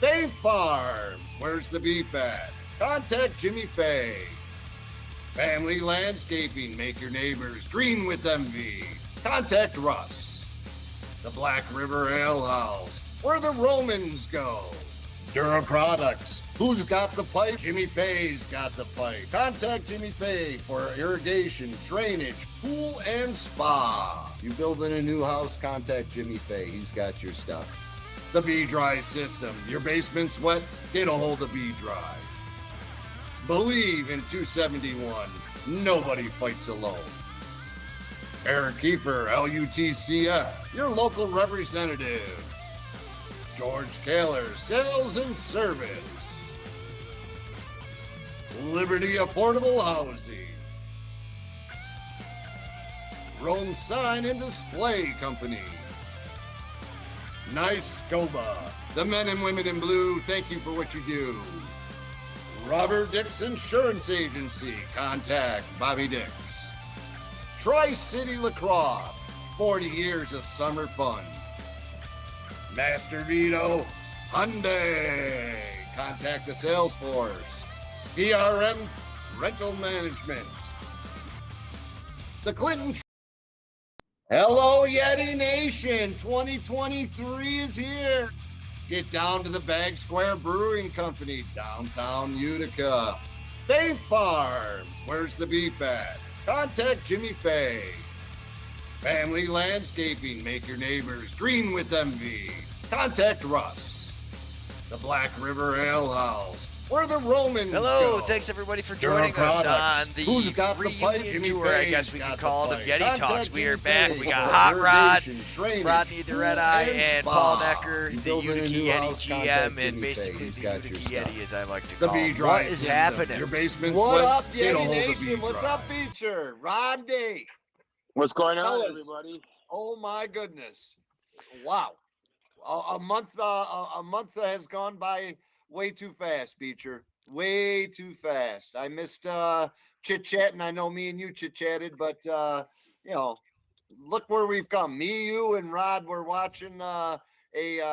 Fay Farms, where's the beef at? Contact Jimmy Fay. Family Landscaping, make your neighbors green with envy. Contact Russ. The Black River Ale House, where the Romans go. Dura Products, who's got the pipe? Jimmy Fay's got the pipe. Contact Jimmy Fay for irrigation, drainage, pool, and spa. You building a new house, contact Jimmy Fay. He's got your stuff. The B-Dry system. Your basement's wet? Get a hold of B-Dry. Believe in 271. Nobody fights alone. Eric Kiefer, LUTCF, your local representative. George Kaler, Sales and Service. Liberty Affordable Housing. Rome Sign and Display Company. Nice Scoba. The men and women in blue, thank you for what you do. Robert Dix Insurance Agency. Contact Bobby Dix. Tri-City Lacrosse. 40 years of summer fun. Master Vito Hyundai. Contact the sales force. CRM Rental Management. The Clinton. Hello, Yeti Nation. 2023 is here. Get down to the Bag Square Brewing Company, downtown Utica. Fay Farms, where's the beef at? Contact Jimmy Fay. Family Landscaping, make your neighbors green with envy. Contact Russ. The Black River Ale House, where the Romans Hello, go. thanks everybody for Dura joining us Products. on the Who's got the pipe? reunion Jimmy tour, I Fay's guess we got can the call it, of pipe. Yeti Contact Talks. We are Jimmy back. Fay We got for Hot Rod, irrigation, drainage, Rodney the pool, Red Eye, and Paul spa. Necker, You the building a Utica new Yeti house, GM, contact and Jimmy Fay. basically He's the got Utica your Yeti, stuff. as I like to The call him. B-Dry What is system. happening? Your basement's What wet? up, Get a Yeti hold of Nation? What's B-Dry. up, Beecher? Rodney. What's going on, Fellas. everybody? Oh my goodness! Wow, a month has gone by way too fast, Beecher. Way too fast. I missed chit chatting. I know me and you chit chatted, but you know, look where we've come. Me, you, and Rod were watching a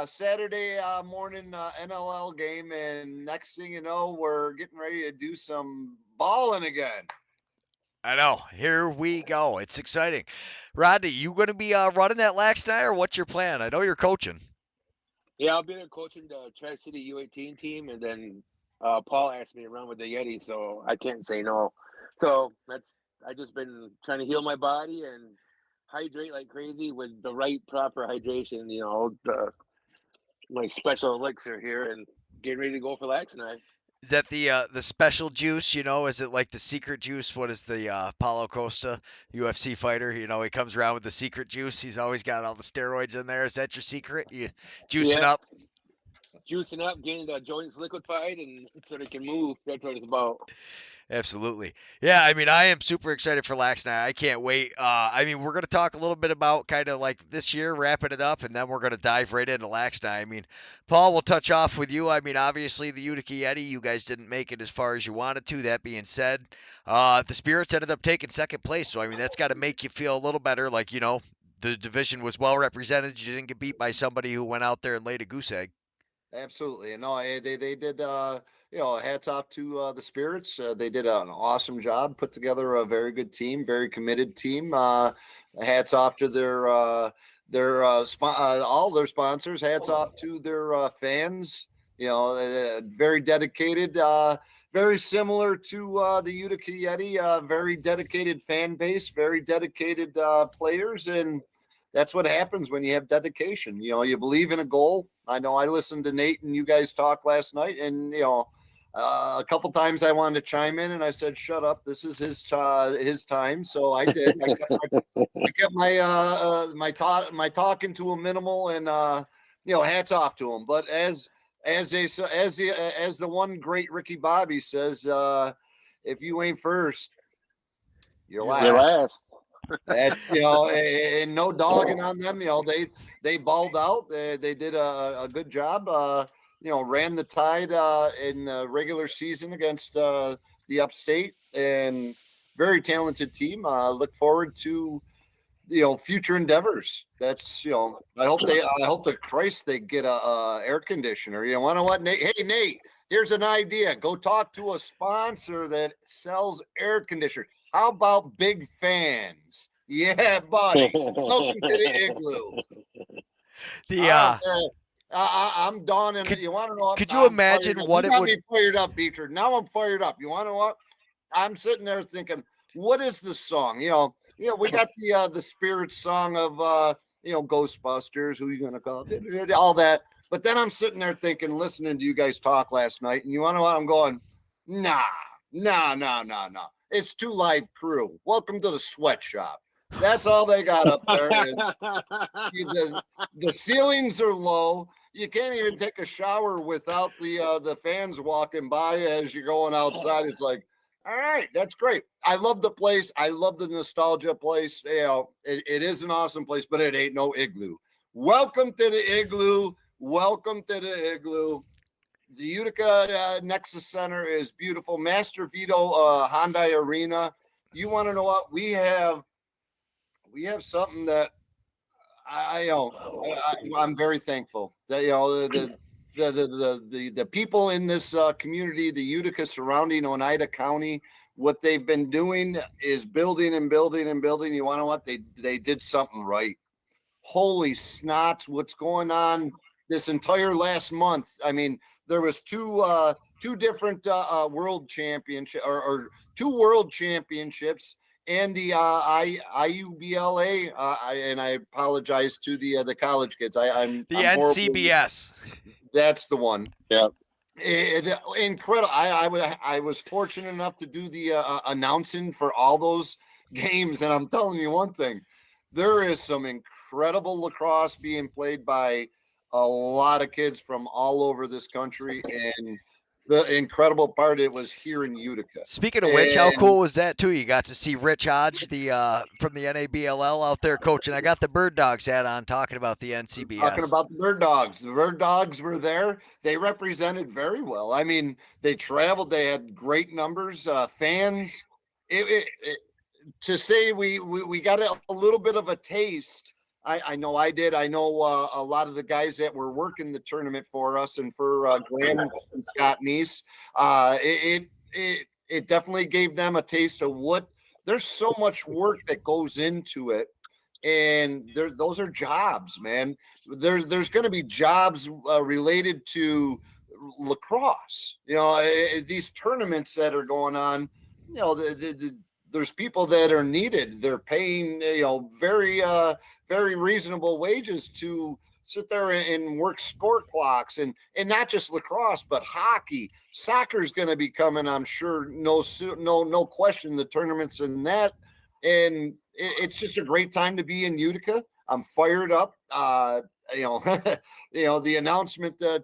Saturday morning NLL game, and next thing you know, we're getting ready to do some balling again. I know. Here we go. It's exciting. Rodney, you going to be running that lax night, or what's your plan? I know you're coaching. Yeah, I'll be there coaching the Tri-City U18 team, and then Paul asked me to run with the Yeti, so I can't say no. So I just been trying to heal my body and hydrate like crazy with the right proper hydration. My special elixir here, and getting ready to go for lax night. Is that the special juice? You know, is it like the secret juice? What is the Paulo Costa UFC fighter? You know, he comes around with the secret juice. He's always got all the steroids in there. Is that your secret? You juicing Yeah, up? juicing up, getting the joints liquefied, and so they can move. That's what it's about. Absolutely. Yeah, I mean, I am super excited for Lax Night. I can't wait. I mean, we're going to talk a little bit about kind of like this year, wrapping it up, and then we're going to dive right into Lax Night. I mean, Paul, we'll touch off with you. I mean, obviously, the Utica Yeti, you guys didn't make it as far as you wanted to. That being said, the Spirits ended up taking second place. So, I mean, that's got to make you feel a little better. Like, you know, the division was well represented. You didn't get beat by somebody who went out there and laid a goose egg. Absolutely. And no, they did, hats off to the Spirits. They did an awesome job, put together a very good team, very committed team. Hats off to all their sponsors. Hats off to their fans. Very dedicated, very similar to the Utica Yeti, very dedicated fan base, very dedicated players. And that's what happens when you have dedication. You believe in a goal. I know I listened to Nate and you guys talk last night, and a couple times I wanted to chime in, and I said, "Shut up! This is his time." So I did. I kept my talking to him minimal, and hats off to him. But as the one great Ricky Bobby says, if you ain't first, you're last. You're last. That's and no dogging on them. They balled out. They did a good job. Ran the Tide in the regular season against the Upstate, and very talented team. Look forward to future endeavors. That's I hope to Christ they get a air conditioner. You want to what, Nate? Hey, Nate, here's an idea. Go talk to a sponsor that sells air conditioners. How about big fans? Yeah, buddy. Welcome to the igloo. I'm done. And you want to know what? Could you imagine what you it got would? me fired up, Beecher. Now I'm fired up. You want to know what? I'm sitting there thinking, what is the song? We got the spirit song of Ghostbusters. Who you gonna call? All that. But then I'm sitting there thinking, listening to you guys talk last night, and you want to know what? I'm going, nah. It's Two Live Crew. Welcome to the sweatshop. That's all they got up there. The ceilings are low. You can't even take a shower without the fans walking by as you're going outside. It's like, all right, that's great. I love the place. I love the nostalgia place. It is an awesome place, but it ain't no igloo. Welcome to the igloo. Welcome to the igloo. The Utica Nexus Center is beautiful. Master Vito Hyundai Arena. You want to know what? We have something that I'm very thankful that the people in this community, the Utica surrounding Oneida County, what they've been doing is building and building and building. You want to know what? They did something right. Holy snots! What's going on this entire last month? I mean, there was two different world championship or two world championships. And the IUBLA, and I apologize to the college kids. I'm NCBS. That's the one. Yeah. Incredible. I was fortunate enough to do the announcing for all those games, and I'm telling you one thing: there is some incredible lacrosse being played by a lot of kids from all over this country, and the incredible part, it was here in Utica. Speaking of which, how cool was that too? You got to see Rich Hodge, from the NABLL out there coaching. I got the Bird Dogs hat on, talking about the NCBS. Talking about the Bird Dogs. The Bird Dogs were there. They represented very well. I mean, they traveled. They had great numbers, fans. To say we got a little bit of a taste. I know I did. I know a lot of the guys that were working the tournament for us and for Graham and Scott Neese. It definitely gave them a taste of what. There's so much work that goes into it, and those are jobs, man. There's going to be jobs related to lacrosse. These tournaments that are going on. There's people that are needed. They're paying, very, very reasonable wages to sit there and work score clocks, and not just lacrosse, but hockey. Soccer is going to be coming, I'm sure. No question. The tournaments and that, and it's just a great time to be in Utica. I'm fired up. The announcement a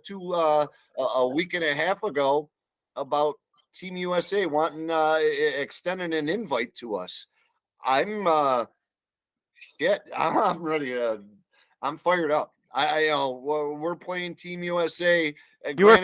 week and a half ago about Team USA wanting extending an invite to us. I'm ready to. I'm fired up. We're playing Team USA. You were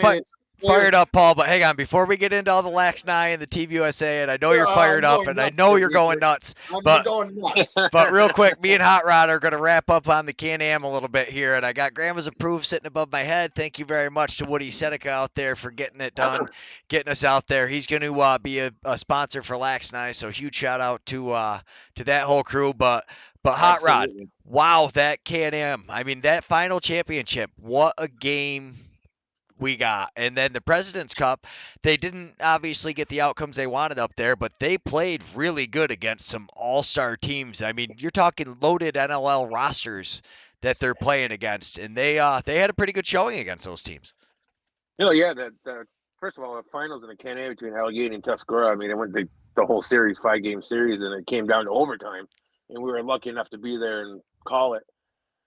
fired up, Paul, but hang on. Before we get into all the Lax 9 and the Team USA, and I know you're fired up, and I know you're going nuts. I'm going nuts. But real quick, me and Hot Rod are going to wrap up on the Can-Am a little bit here, and I got Grandma's approved sitting above my head. Thank you very much to Woody Seneca out there for getting it done, getting us out there. He's going to be a sponsor for Lax 9, so huge shout out to that whole crew. But Hot Rod, wow, that Can-Am. I mean, that final championship, what a game we got. And then the President's Cup, they didn't obviously get the outcomes they wanted up there, but they played really good against some all-star teams. I mean, you're talking loaded NLL rosters that they're playing against, and they had a pretty good showing against those teams. Yeah, the first of all, the finals in the Can-Am between Allegheny and Tuscarora, I mean, it went the whole series, 5-game series, and it came down to overtime, and we were lucky enough to be there and call it.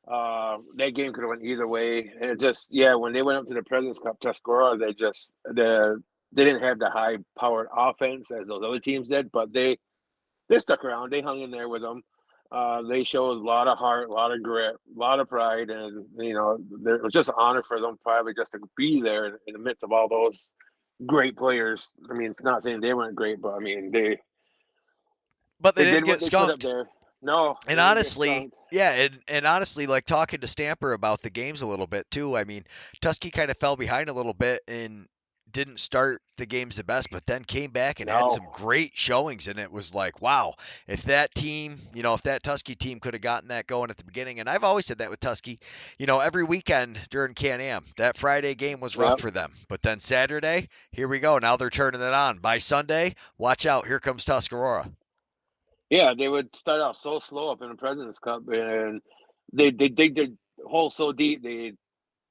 That game could have went either way, and it just when they went up to the President's Cup, Tuscarora, they didn't have the high powered offense as those other teams did, but they stuck around. They hung in there with them. They showed a lot of heart, a lot of grit, a lot of pride, and it was just an honor for them probably just to be there in the midst of all those great players. I mean, it's not saying they weren't great, but I mean they didn't did get what they could up skunked. there. No, And they didn't get honestly, skunked. yeah, and honestly, like talking to Stamper about the games a little bit too. I mean, Tusky kind of fell behind a little bit and didn't start the games the best, but then came back and had No. some great showings. And it was like, wow, if that team, if that Tusky team could have gotten that going at the beginning, and I've always said that with Tusky, every weekend during Can-Am, that Friday game was rough Yep. for them. But then Saturday, here we go. Now they're turning it on. By Sunday, watch out, here comes Tuscarora. Yeah, they would start off so slow up in the President's Cup, and they dig their hole so deep they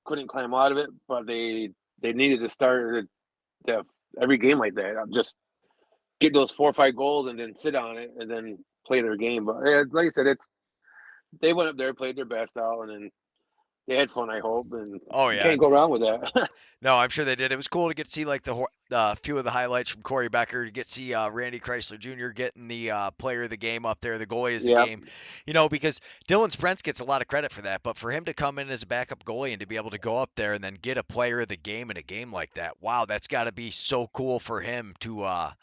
couldn't climb out of it. But they needed to start the, every game like that. Just get those 4 or 5 goals and then sit on it and then play their game. But like I said, they went up there, played their best out, and then they had fun. I hope, and Oh you yeah, can't go wrong with that. no, I'm sure they did. It was cool to get to see like the few of the highlights from Corey Becker, to get to see Randy Chrysler Jr. getting the player of the game up there, the goalie of the Yep. game. Because Dylan Sprents gets a lot of credit for that, but for him to come in as a backup goalie and to be able to go up there and then get a player of the game in a game like that, wow, that's got to be so cool for him to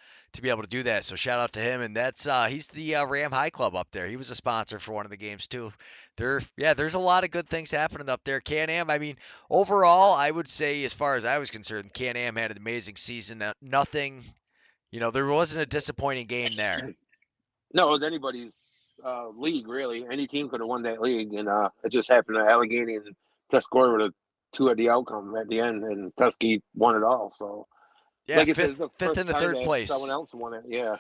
be able to do that. So shout out to him, and that's he's the Ram High Club up there. He was a sponsor for one of the games too. There's a lot of good things happening up there. Can-Am, I mean, overall, I would say, as far as I was concerned, Can-Am had an amazing season. Nothing, there wasn't a disappointing game there. No, it was anybody's league really. Any team could have won that league, and it just happened that Allegheny and Tuscarora were the two of the outcome at the end, and Tuskegee won it all. So, Yeah, like I said, it's the fifth first and the time third that place. someone else won it. Yeah.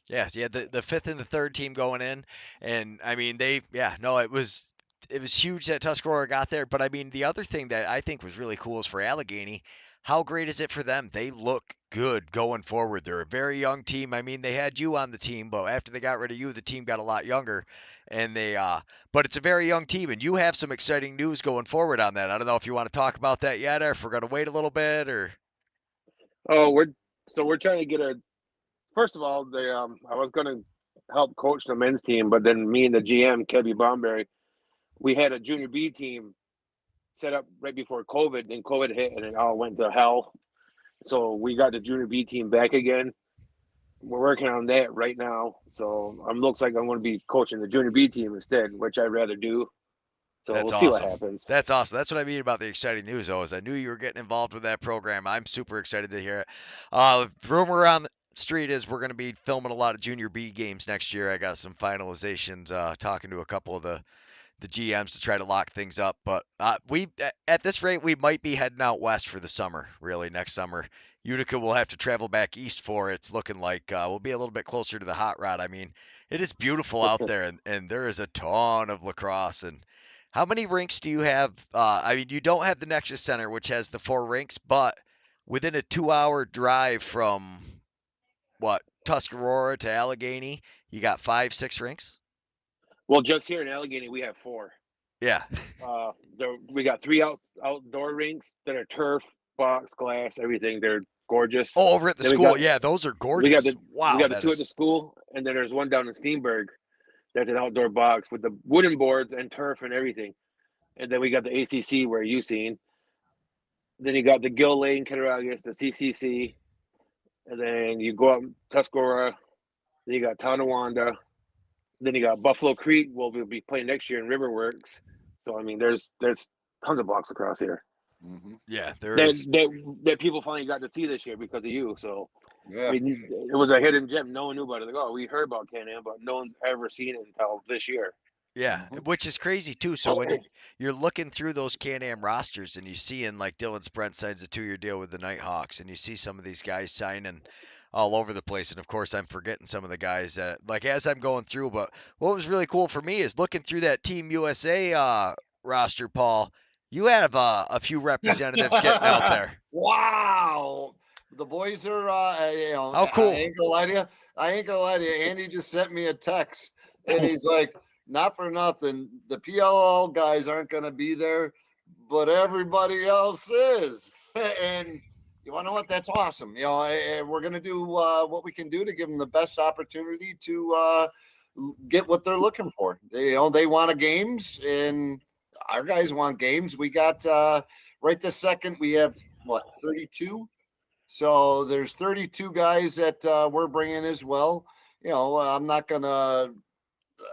Yes, yeah, the fifth and the third team going in, and I mean it was huge that Tuscarora got there. But I mean, the other thing that I think was really cool is for Allegheny. How great is it for them? They look good going forward. They're a very young team. I mean, they had you on the team, but after they got rid of you, the team got a lot younger. And but it's a very young team, and you have some exciting news going forward on that. I don't know if you want to talk about that yet, or if we're going to wait a little bit, or. Oh, we're trying to get a. First of all, I was going to help coach the men's team, but then me and the GM Kevin Bomberry, we had a junior B team set up right before COVID, and COVID hit, and it all went to hell. So we got the junior B team back again. We're working on that right now. So looks like I'm going to be coaching the junior B team instead, which I'd rather do. So That's we'll see what awesome. happens. That's awesome. That's what I mean about the exciting news, though, is I knew you were getting involved with that program. I'm super excited to hear it. Rumor around the street is we're going to be filming a lot of Junior B games next year. I got some finalizations, talking to a couple of the GMs to try to lock things up. But we at this rate, we might be heading out west for the summer, really, next summer. Utica will have to travel back east for it. It's looking like we'll be a little bit closer to the hot rod. I mean, it is beautiful out there, and there is a ton of lacrosse. And how many rinks do you have? I mean, you don't have the Nexus Center, which has the 4 rinks, but within a 2-hour drive from Tuscarora to Allegheny, you got 5, 6 rinks. Well, just here in Allegheny, we have 4. Yeah. We got 3 outdoor rinks that are turf, box, glass, everything. They're gorgeous. Oh, over at the school, yeah, those are gorgeous. We got the 2 at the school, and then there's one down in Steenberg that's an outdoor box with the wooden boards and turf and everything. And then we got the ACC where you seen. Then you got the Gill Lane, Cattaraugus, the CCC, and then you go up Tuscarora. Then you got Tonawanda. Then you got Buffalo Creek. We'll be playing next year in Riverworks. So I mean, there's tons of blocks across here. Mm-hmm. Yeah, there is. That people finally got to see this year because of you. So Yeah. I mean, it was a hidden gem. No one knew about it. Like, oh, we heard about Can-Am, but no one's ever seen it until this year. Yeah, which is crazy too. So when you're looking through those Can-Am rosters and you see in like Dylan Sprent signs a 2-year deal with the Nighthawks, and you see some of these guys signing all over the place. And of course, I'm forgetting some of the guys that like as I'm going through. But what was really cool for me is looking through that Team USA roster, Paul. You have a few representatives getting out there. Wow. The boys are, How cool. I ain't gonna lie to you. Andy just sent me a text and he's like, not for nothing, the PLL guys aren't going to be there, but everybody else is. And you want to know what? That's awesome. We're going to do what we can do to give them the best opportunity to get what they're looking for. They want games, and our guys want games. We got right this second, we have 32. So there's 32 guys that we're bringing as well. I'm not going to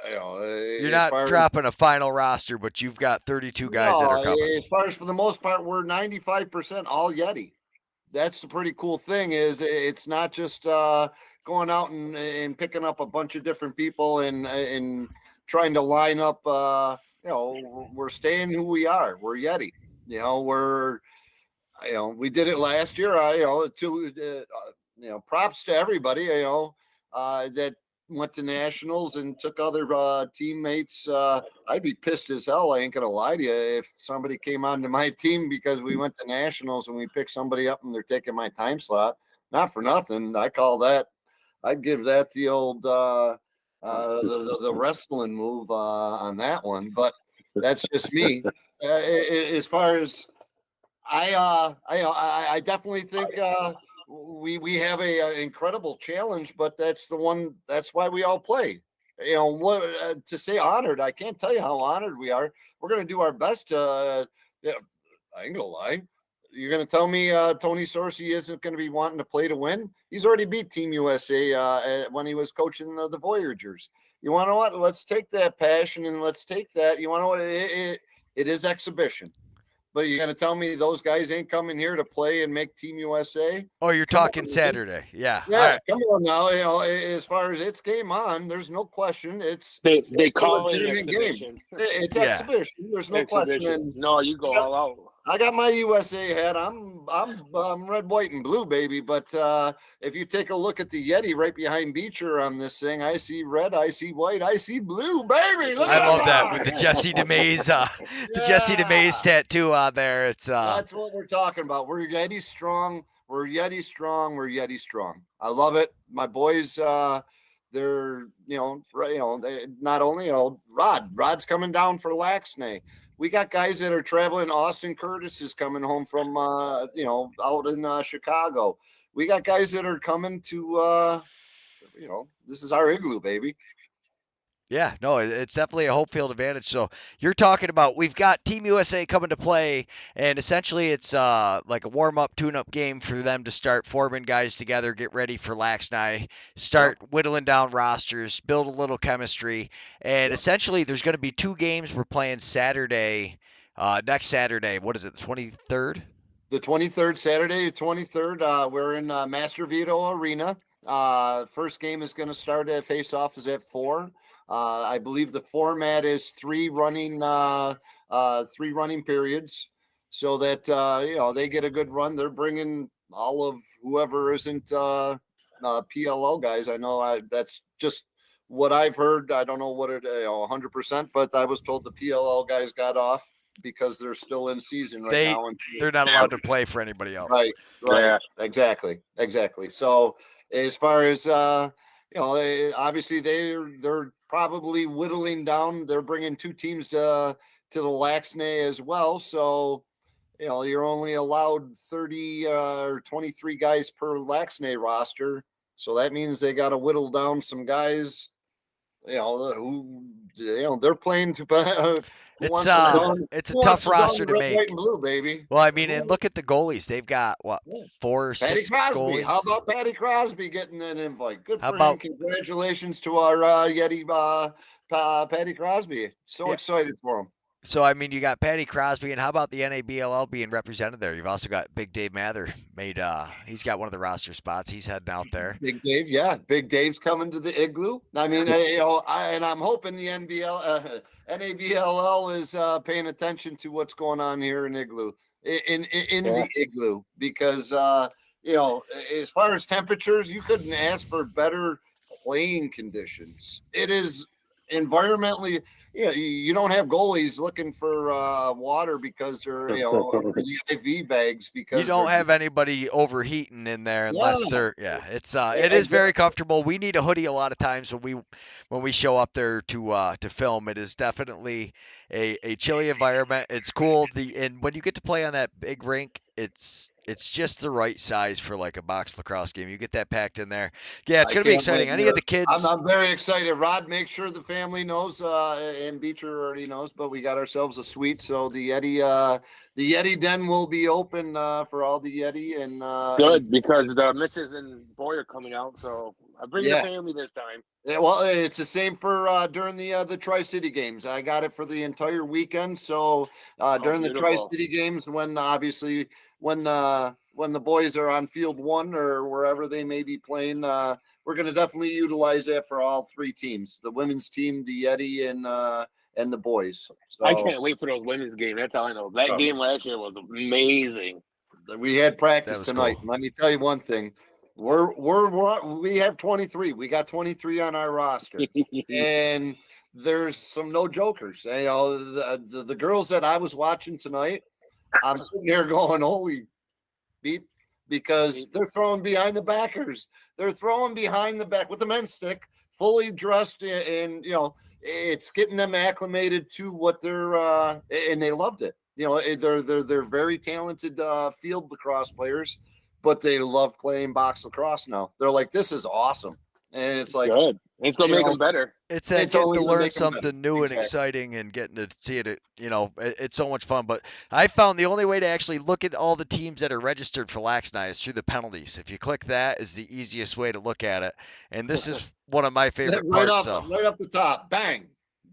You're as not far as dropping a final roster, but you've got 32 guys that no, are coming. as far as for the most part, we're 95% all Yeti. That's the pretty cool thing is it's not just going out and picking up a bunch of different people and trying to line up. We're staying who we are. We're Yeti. We did it last year. Props to everybody. That went to nationals and took other teammates. I'd be pissed as hell. I ain't gonna lie to you if somebody came onto my team because we went to nationals and we picked somebody up and they're taking my time slot. Not for nothing. I call that. I'd give that the old the wrestling move on that one. But that's just me. As far as I definitely think we have a incredible challenge, but that's the one. That's why we all play. What to say honored? I can't tell you how honored we are. We're going to do our best. Yeah, I ain't gonna lie. You're going to tell me Tony Sorcy isn't going to be wanting to play to win? He's already beat Team USA when he was coaching the Voyagers. You want to know what? Let's take that passion and let's take that. You want to know what? It is exhibition. But you're going to tell me those guys ain't coming here to play and make Team USA? Oh, you're talking Saturday. Yeah. Yeah, come on now. As far as it's game on, there's no question. They it's call a it an legitimate game. exhibition. It's Yeah. exhibition. There's no question. And No, you go all out. I got my USA hat. I'm red, white, and blue, baby. But if you take a look at the Yeti right behind Beecher on this thing, I see red, I see white, I see blue, baby. Look I at love that with the Jesse DeMays, the Jesse DeMays tattoo on there. It's That's what we're talking about. We're Yeti strong. We're Yeti strong. We're Yeti strong. I love it. My boys, they're they not only Rod's coming down for Laxney. We got guys that are traveling. Austin Curtis is coming home from out in Chicago. We got guys that are coming to this is our igloo, baby. yeah, no, it's definitely a home field advantage. So you're talking about we've got Team USA coming to play, and essentially it's like a warm-up, tune-up game for them to start forming guys together, get ready for Laxney, start whittling down rosters, build a little chemistry, and essentially there's going to be 2 games we're playing Saturday, next Saturday. What is it, the 23rd? The 23rd, Saturday, the 23rd. We're in Master Vito Arena. First game is going to start at face-off is at 4. I believe the format is 3 running periods, so that they get a good run. They're bringing all of whoever isn't PLL guys. I know that's just what I've heard. I don't know what it 100%, but I was told the PLL guys got off because they're still in season now. And they're not allowed to play for anybody else. Right. Yeah. Exactly. So as far as obviously they're probably whittling down. They're bringing 2 teams to the Laxney as well. So you're only allowed 30 or 23 guys per Laxney roster. So that means they got to whittle down some guys. Who they're playing to. It's a tough roster to make. White and blue, baby. Well, I mean, and look at the goalies. They've got 4 or 6 Patty Crosby. goalies. How about Patty Crosby getting an invite? Good for How him. Congratulations to our Yeti Patty Crosby. So excited for him. So, I mean, you got Patty Crosby, and how about the NABLL being represented there? You've also got Big Dave Mather. He's got one of the roster spots. He's heading out there. Big Dave, yeah. Big Dave's coming to the igloo. I mean, and I'm hoping the NABLL is paying attention to what's going on here in igloo, in the igloo, because as far as temperatures, you couldn't ask for better playing conditions. It is environmentally. Yeah, you don't have goalies looking for water because they're the IV bags because you don't have anybody overheating in there unless they're it is very comfortable. We need a hoodie a lot of times when we show up there to film. It is definitely a chilly environment. It's cool. And when you get to play on that big rink, it's just the right size for like a box lacrosse game. You get that packed in there. Yeah, it's going to be exciting. Any of the kids? I'm very excited. Rod, make sure the family knows, and Beecher already knows, but we got ourselves a suite. So the Yeti den will be open for all the Yeti. And good, because the missus and boy are coming out. So I bring the Yeah. family this time. Yeah, well, it's the same for during the Tri-City games. I got it for the entire weekend. So during the beautiful. Tri-City games, when obviously when the boys are on field one or wherever they may be playing, we're going to definitely utilize that for all three teams: the women's team, the Yeti, and the boys. So I can't wait for those women's game. That's how I know. That game last year was amazing. we had practice was tonight. cool. Let me tell you one thing. We have 23. We got 23 on our roster. And there's some no jokers. You know, the girls that I was watching tonight, I'm sitting there going, holy beep, because they're throwing behind the backers. They're throwing behind the back with the men's stick, fully dressed, and you know, it's getting them acclimated to what they're and they loved it. You know, they're very talented field lacrosse players, but they love playing box lacrosse now. They're like, this is awesome. And it's like, good. It's gonna you make know, them better. It's that It's getting only to gonna learn make 'em better. something new and Exactly. exciting and getting to see it, you know, it's so much fun. But I found the only way to actually look at all the teams that are registered for Laxni is through the penalties. If you click that is the easiest way to look at it. And this is one of my favorite right parts. up, right up the top. Bang.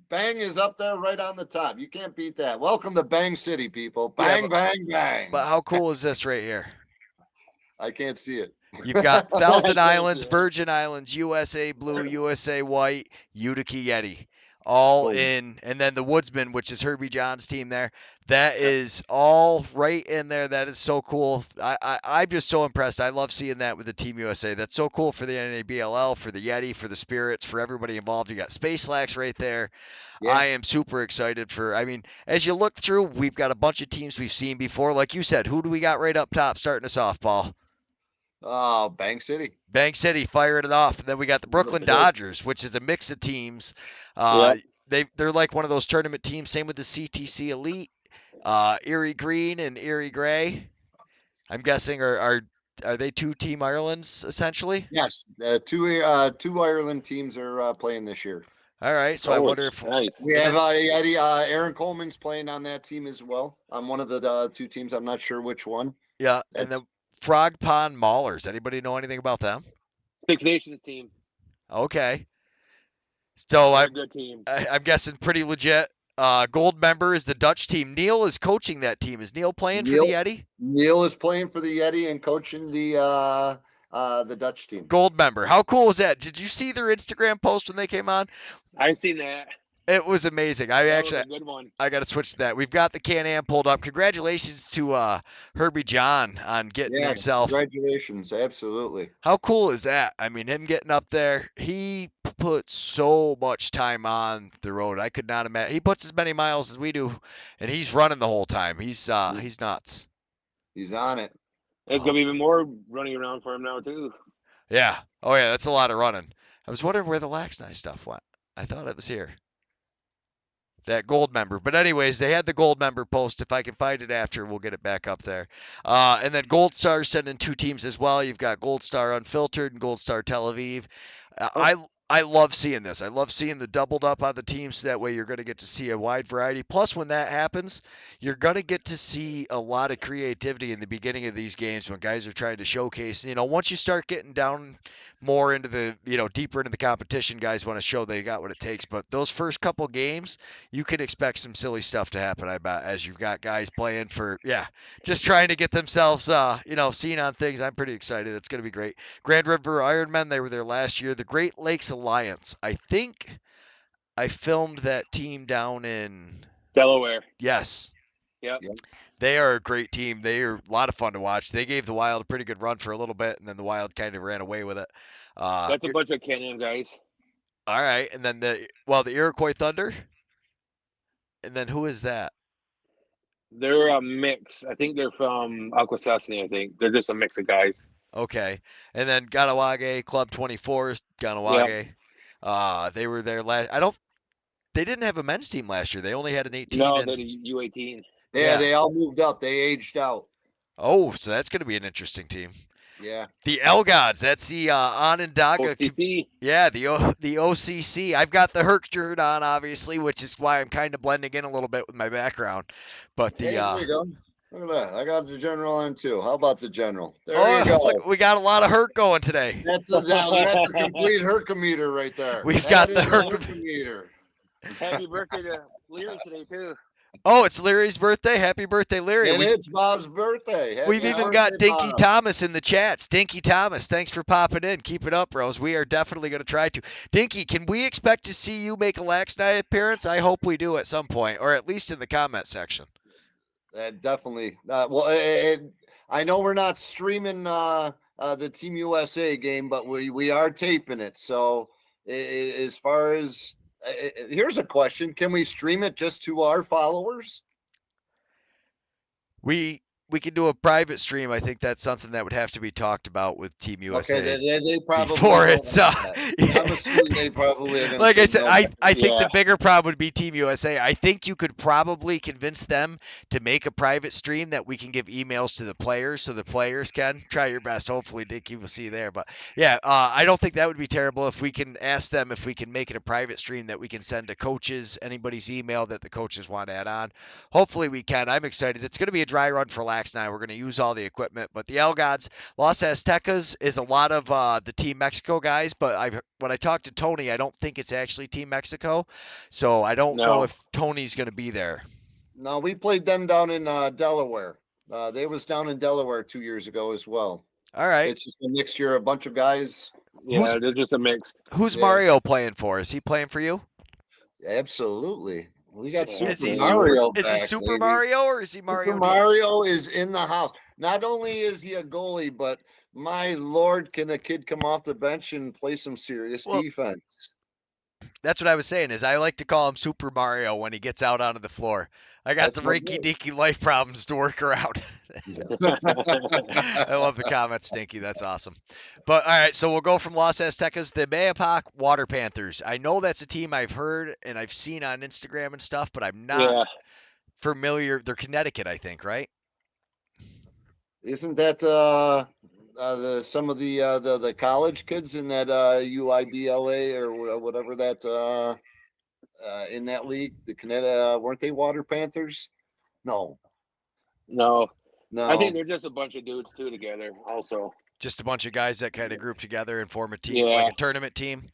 Bang is up there right on the top. You can't beat that. Welcome to Bang City, people. Yeah, Bang, but- bang, bang. But how cool is this right here? I can't see it. You've got I Thousand can't Islands, see it. Virgin Islands, USA Blue, USA White, Utica Yeti, all Boom. in, and then the Woodsman, which is Herbie John's team there. That is all right in there. That is so cool. I'm just so impressed. I love seeing that with the Team USA. That's so cool for the NABLL, for the Yeti, for the Spirits, for everybody involved. You got Space Lax right there. Yeah. I am super excited for, I mean, as you look through, we've got a bunch of teams we've seen before. Like you said, who do we got right up top starting us off, Paul? Oh, Bang City. Bank City firing it off. And then we got the Brooklyn Dodgers, which is a mix of teams. They're like one of those tournament teams. Same with the CTC Elite, Erie Green and Erie Gray. I'm guessing are they two Team Irelands essentially? Yes, two Ireland teams are playing this year. All right, so I wonder if nice. We have Eddie, Aaron Coleman's playing on that team as well. On one of the two teams, I'm not sure which one. yeah, and then Frog Pond Maulers. Anybody know anything about them? Six Nations team. Okay, so They're a good team. I'm guessing pretty legit. Gold member is the Dutch team. Neil is coaching that team. Is Neil playing for the Yeti? Neil is playing for the Yeti and coaching the Dutch team. Gold member. How cool was that? Did you see their Instagram post when they came on? I seen that. It was amazing. That was a good one. I got to switch to that. We've got the Can-Am pulled up. Congratulations to Herbie John on getting himself. Congratulations, absolutely. How cool is that? I mean, him getting up there. He put so much time on the road. I could not imagine. He puts as many miles as we do, and he's running the whole time. He's nuts. He's on it. There's gonna be even more running around for him now too. Yeah. Oh yeah, that's a lot of running. I was wondering where the Laxni stuff went. I thought it was here. That gold member. But anyways, they had the gold member post. If I can find it after, we'll get it back up there. And then Gold Star sending two teams as well. You've got Gold Star Unfiltered and Gold Star Tel Aviv. I love seeing this. I love seeing the doubled up on the teams. So that way you're going to get to see a wide variety. Plus, when that happens, you're going to get to see a lot of creativity in the beginning of these games when guys are trying to showcase. You know, once you start getting down more into the, deeper into the competition, guys want to show they got what it takes. But those first couple games, you can expect some silly stuff to happen, I bet, as you've got guys playing for, just trying to get themselves, seen on things. I'm pretty excited. It's going to be great. Grand River Ironmen, they were there last year. The Great Lakes Alliance. I think I filmed that team down in Delaware. Yes. Yep. They are a great team. They are a lot of fun to watch. They gave the Wild a pretty good run for a little bit, and then the Wild kind of ran away with it. That's a bunch of Can-Am guys. All right, and then the Iroquois Thunder. And then who is that? They're a mix. I think they're from Akwesasne, I think. They're just a mix of guys. Okay. And then Ganawage, Club 24, Ganawage. They were there last. They didn't have a men's team last year. They only had an 18. No, they're the U18. Yeah, they all moved up. They aged out. Oh, so that's going to be an interesting team. Yeah. The Elgods, that's the Onondaga. OCC. Yeah, the OCC. I've got the Herc shirt on, obviously, which is why I'm kind of blending in a little bit with my background. But There you go. Look at that. I got the general on too. How about the general? There you go. Look, we got a lot of hurt going today. That's a complete Herkimeter right there. We've That got is the a Herkimeter. Happy birthday to Leary today too. Oh, it's Leary's birthday. Happy birthday, Leary. And it's Bob's birthday. Happy We've even birthday, got Dinky Bob. Thomas in the chat. Dinky Thomas, thanks for popping in. Keep it up, bros. We are definitely going to try to. Dinky, can we expect to see you make a Lax Night appearance? I hope we do at some point, or at least in the comment section. Definitely. I know we're not streaming the Team USA game, but we are taping it. So as far as here's a question: can we stream it just to our followers? We can do a private stream. I think that's something that would have to be talked about with Team USA. Okay, they probably before don't it's have that. I'm assuming they probably are gonna like I say said, no. I think Yeah. the bigger problem would be Team USA. I think you could probably convince them to make a private stream that we can give emails to the players, so the players can try your best. Hopefully, Dinky will see you there. But yeah, I don't think that would be terrible if we can ask them if we can make it a private stream that we can send to coaches, anybody's email that the coaches want to add on. Hopefully, we can. I'm excited. It's going to be a dry run for Lax Night. We're going to use all the equipment, but the El Gods, Los Aztecas is a lot of the Team Mexico guys, but when I talked to Tony, I don't think it's actually Team Mexico, so I don't know No. if Tony's going to be there. No, we played them down in Delaware. They was down in Delaware 2 years ago as well. All right. It's just a mixture, a bunch of guys. Yeah, they're just a mix. Who's Yeah. Mario playing for? Is he playing for you? Absolutely. We got Is Super he Mario. Is he back, Super baby. Mario or is he Mario? Super Mario is in the house. Not only is he a goalie, but my lord, can a kid come off the bench and play some serious defense? That's what I was saying. Is I like to call him Super Mario when he gets out onto the floor. I got That's the my rinky dinky life problems to work around. I love the comment, Stinky. That's awesome. But all right, so we'll go from Los Aztecas, the Mayapac Water Panthers. I know that's a team I've heard and I've seen on Instagram and stuff, but I'm not Yeah. familiar. They're Connecticut, I think, right? Isn't that some of the college kids in that UIBLA or whatever that in that league? The Connecticut weren't they Water Panthers? No, No. no. I think they're just a bunch of dudes too together also. Just a bunch of guys that kind of group together and form a team, Yeah. like a tournament team.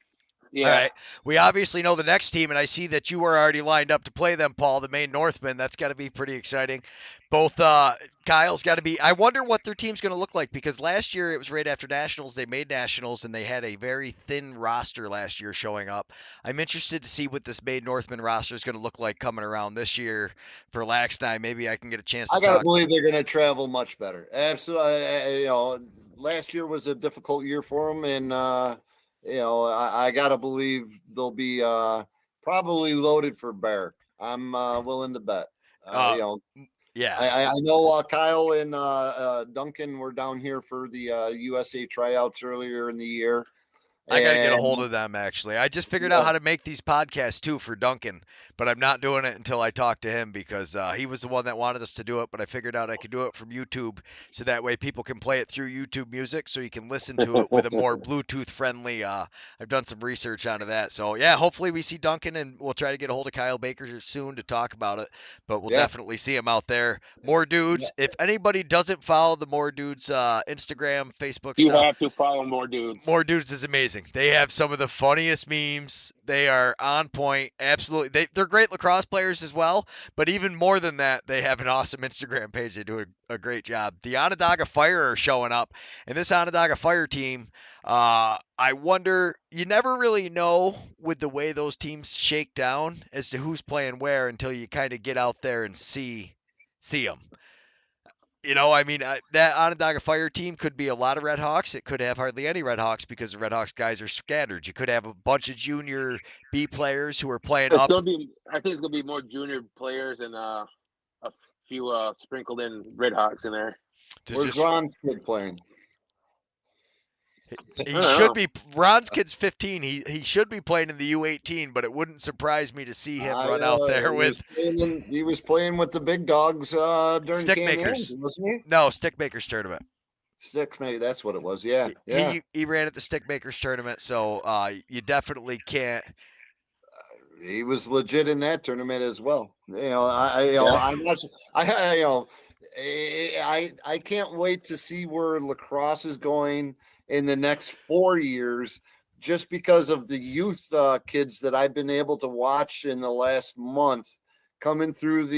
Yeah. All right. We obviously know the next team, and I see that you are already lined up to play them, Paul, the Maine Northmen. That's got to be pretty exciting. Both Kyle's got to be. I wonder what their team's going to look like because last year it was right after Nationals. They made Nationals, and they had a very thin roster last year showing up. I'm interested to see what this Maine Northmen roster is going to look like coming around this year for Lax Night. Maybe I can get a chance to I gotta talk. believe they're gonna travel much better. Absolutely. Last year was a difficult year for them, and I gotta believe they'll be probably loaded for bear. I'm willing to bet. Yeah. I know Kyle and Duncan were down here for the USA tryouts earlier in the year. I got to get a hold of them, actually. I just figured out how to make these podcasts, too, for Duncan, but I'm not doing it until I talk to him because he was the one that wanted us to do it, but I figured out I could do it from YouTube so that way people can play it through YouTube Music so you can listen to it with a more Bluetooth-friendly. I've done some research onto that. So, yeah, hopefully we see Duncan, and we'll try to get a hold of Kyle Baker soon to talk about it, but we'll definitely see him out there. More Dudes. If anybody doesn't follow the More Dudes Instagram, Facebook You stuff, have to follow More Dudes. More Dudes is amazing. They have some of the funniest memes. They are on point. Absolutely. They're great lacrosse players as well. But even more than that, they have an awesome Instagram page. They do a great job. The Onondaga Fire are showing up. And this Onondaga Fire team, I wonder, you never really know with the way those teams shake down as to who's playing where until you kind of get out there and see them. That Onondaga Fire team could be a lot of Red Hawks. It could have hardly any Red Hawks because the Red Hawks guys are scattered. You could have a bunch of junior B players who are playing up. I think it's gonna be more junior players and a few sprinkled in Red Hawks in there. Where's Ron's kid playing? He should be. Ron's kid's 15. He should be playing in the U18, but it wouldn't surprise me to see him run out there with. He was playing with the big dogs during Stickmakers, wasn't he? No, Stickmakers tournament. Stickmaker, that's what it was. Yeah. He ran at the Stickmakers tournament, so you definitely can't. He was legit in that tournament as well. I'm not. I can't wait to see where lacrosse is going in the next 4 years, just because of the youth kids that I've been able to watch in the last month coming through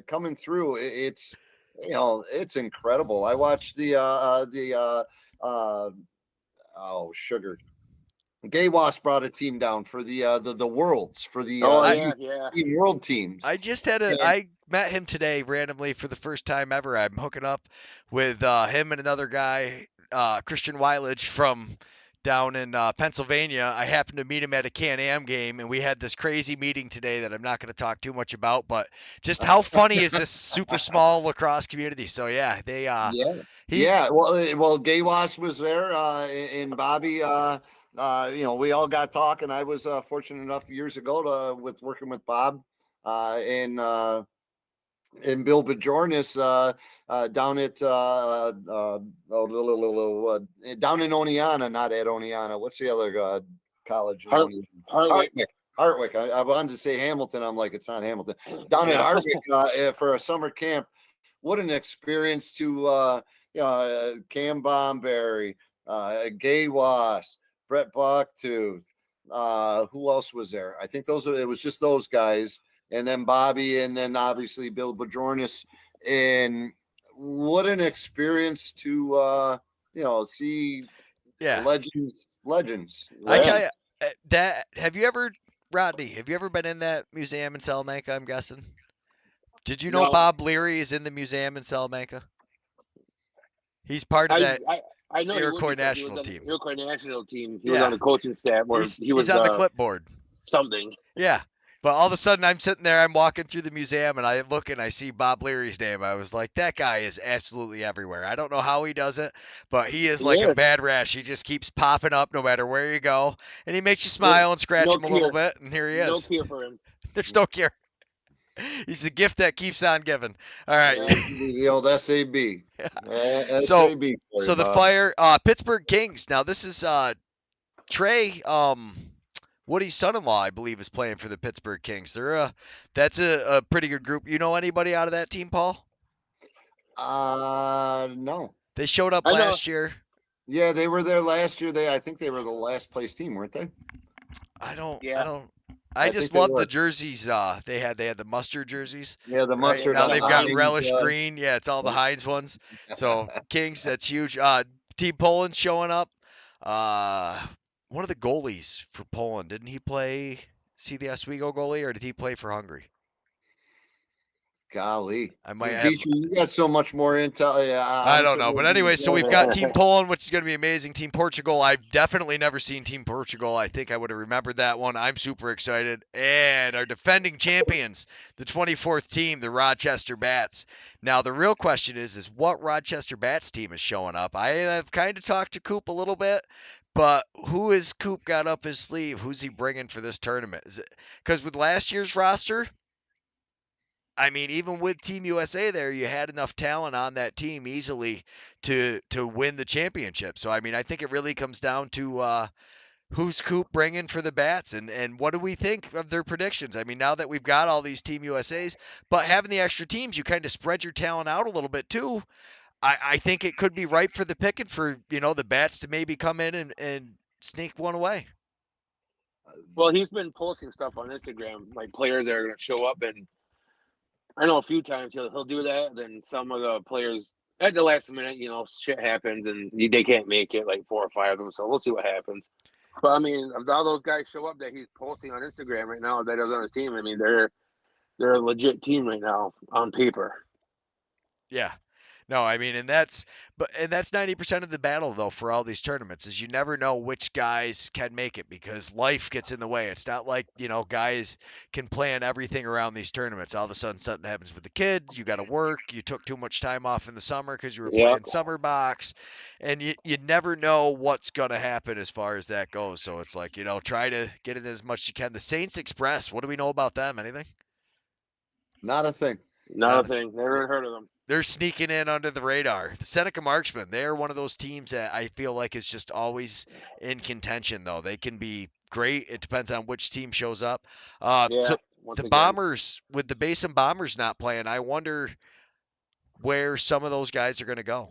coming through. It's it's incredible. I watched oh sugar. Gay Wasp brought a team down for the worlds for the Oh I yeah, youth yeah. team world teams. I just had And I met him today randomly for the first time ever. I'm hooking up with him and another guy, Christian Weilich from down in Pennsylvania. I happened to meet him at a Can-Am game, and we had this crazy meeting today that I'm not going to talk too much about. But just how funny is this super small lacrosse community? So yeah, they yeah, he yeah. Well, Gay Wasp was there, and Bobby. We all got talking. I was fortunate enough years ago with working with Bob, and Bill Bajornis down at down in Oneonta, not at Oneonta. What's the other college in Hart, Oneonta? Hartwick. Hartwick. I wanted to say Hamilton. I'm like, it's not Hamilton. Down at Yeah. Hartwick for a summer camp. What an experience to Cam Bomberry, Gay Wass, Brett Bucktooth. Who else was there? I think it was just those guys, and then Bobby, and then obviously Bill Bajornis. And what an experience to see yeah. legends. I tell Yeah. you that have you ever Rodney? Have you ever been in that museum in Salamanca? I'm guessing. Did you know No, Bob Leary is in the museum in Salamanca? He's part of I that I I know he would Iroquois because he was national on the team. Iroquois national team. He was on Yeah, the coaching staff, or he he's was on the clipboard. something. Yeah, but all of a sudden I'm sitting there, I'm walking through the museum, and I look and I see Bob Leary's name. I was like, that guy is absolutely everywhere. I don't know how he does it, but he is He like a is. bad rash. He just keeps popping up no matter where you go, and he makes you There's smile and scratch no him a little cure. bit, and here he No is. cure for him. There's no cure. He's a gift that keeps on giving. All right. Yeah. The old SAB. So SAB for so you, the Bob. Pittsburgh Kings. Now this is Trey Woody's son-in-law, I believe, is playing for the Pittsburgh Kings. That's a pretty good group. You know anybody out of that team, Paul? No. They showed up I know. last year. Yeah, they were there last year. I think they were the last place team, weren't they? I don't Yeah. I I just think they love the were. jerseys. They had the mustard jerseys, Yeah, the right? mustard Now on the they've got Heinz. relish green. Yeah, it's all the Heinz ones. So Kings, that's huge. Team Poland showing up. Uh, one of the goalies for Poland, didn't he play? See the Oswego goalie, or did he play for Hungary? Golly, I might have. Beecher, you got so much more intel. Yeah, I I'm don't sitting know, there but being anyway, so we've got Team terrible. Poland, which is going to be amazing. Team Portugal, I've definitely never seen Team Portugal. I think I would have remembered that one. I'm super excited. And our defending champions, the 24th team, the Rochester Bats. Now, the real question is what Rochester Bats team is showing up? I have kind of talked to Coop a little bit, but who has Coop got up his sleeve? Who's he bringing for this tournament? Is it because with last year's roster, I mean, even with Team USA there, you had enough talent on that team easily to win the championship. So I mean, I think it really comes down to who's Coop bringing for the Bats, and what do we think of their predictions? I mean, now that we've got all these Team USAs, but having the extra teams, you kind of spread your talent out a little bit too. I think it could be ripe for the picking for the Bats to maybe come in and sneak one away. Well, he's been posting stuff on Instagram, like players that are going to show up, and I know a few times he'll do that. Then some of the players at the last minute, shit happens and they can't make it, like 4 or 5 of them. So we'll see what happens. But I mean, if all those guys show up that he's posting on Instagram right now that is on his team, I mean, they're a legit team right now on paper. Yeah. No, I mean, and that's 90% of the battle though for all these tournaments is you never know which guys can make it because life gets in the way. It's not like, guys can plan everything around these tournaments. All of a sudden something happens with the kids, you got to work, you took too much time off in the summer because you were Yep. playing summer box, and you never know what's going to happen as far as that goes. So it's like, try to get in as much as you can. The Saints Express, what do we know about them? Anything? Not a thing. Not a thing. Never heard of them. They're sneaking in under the radar. The Seneca Marksmen, they're one of those teams that I feel like is just always in contention, though. They can be great. It depends on which team shows up. Yeah. So Once the again. Bombers, with the Basin Bombers not playing, I wonder where some of those guys are going to go.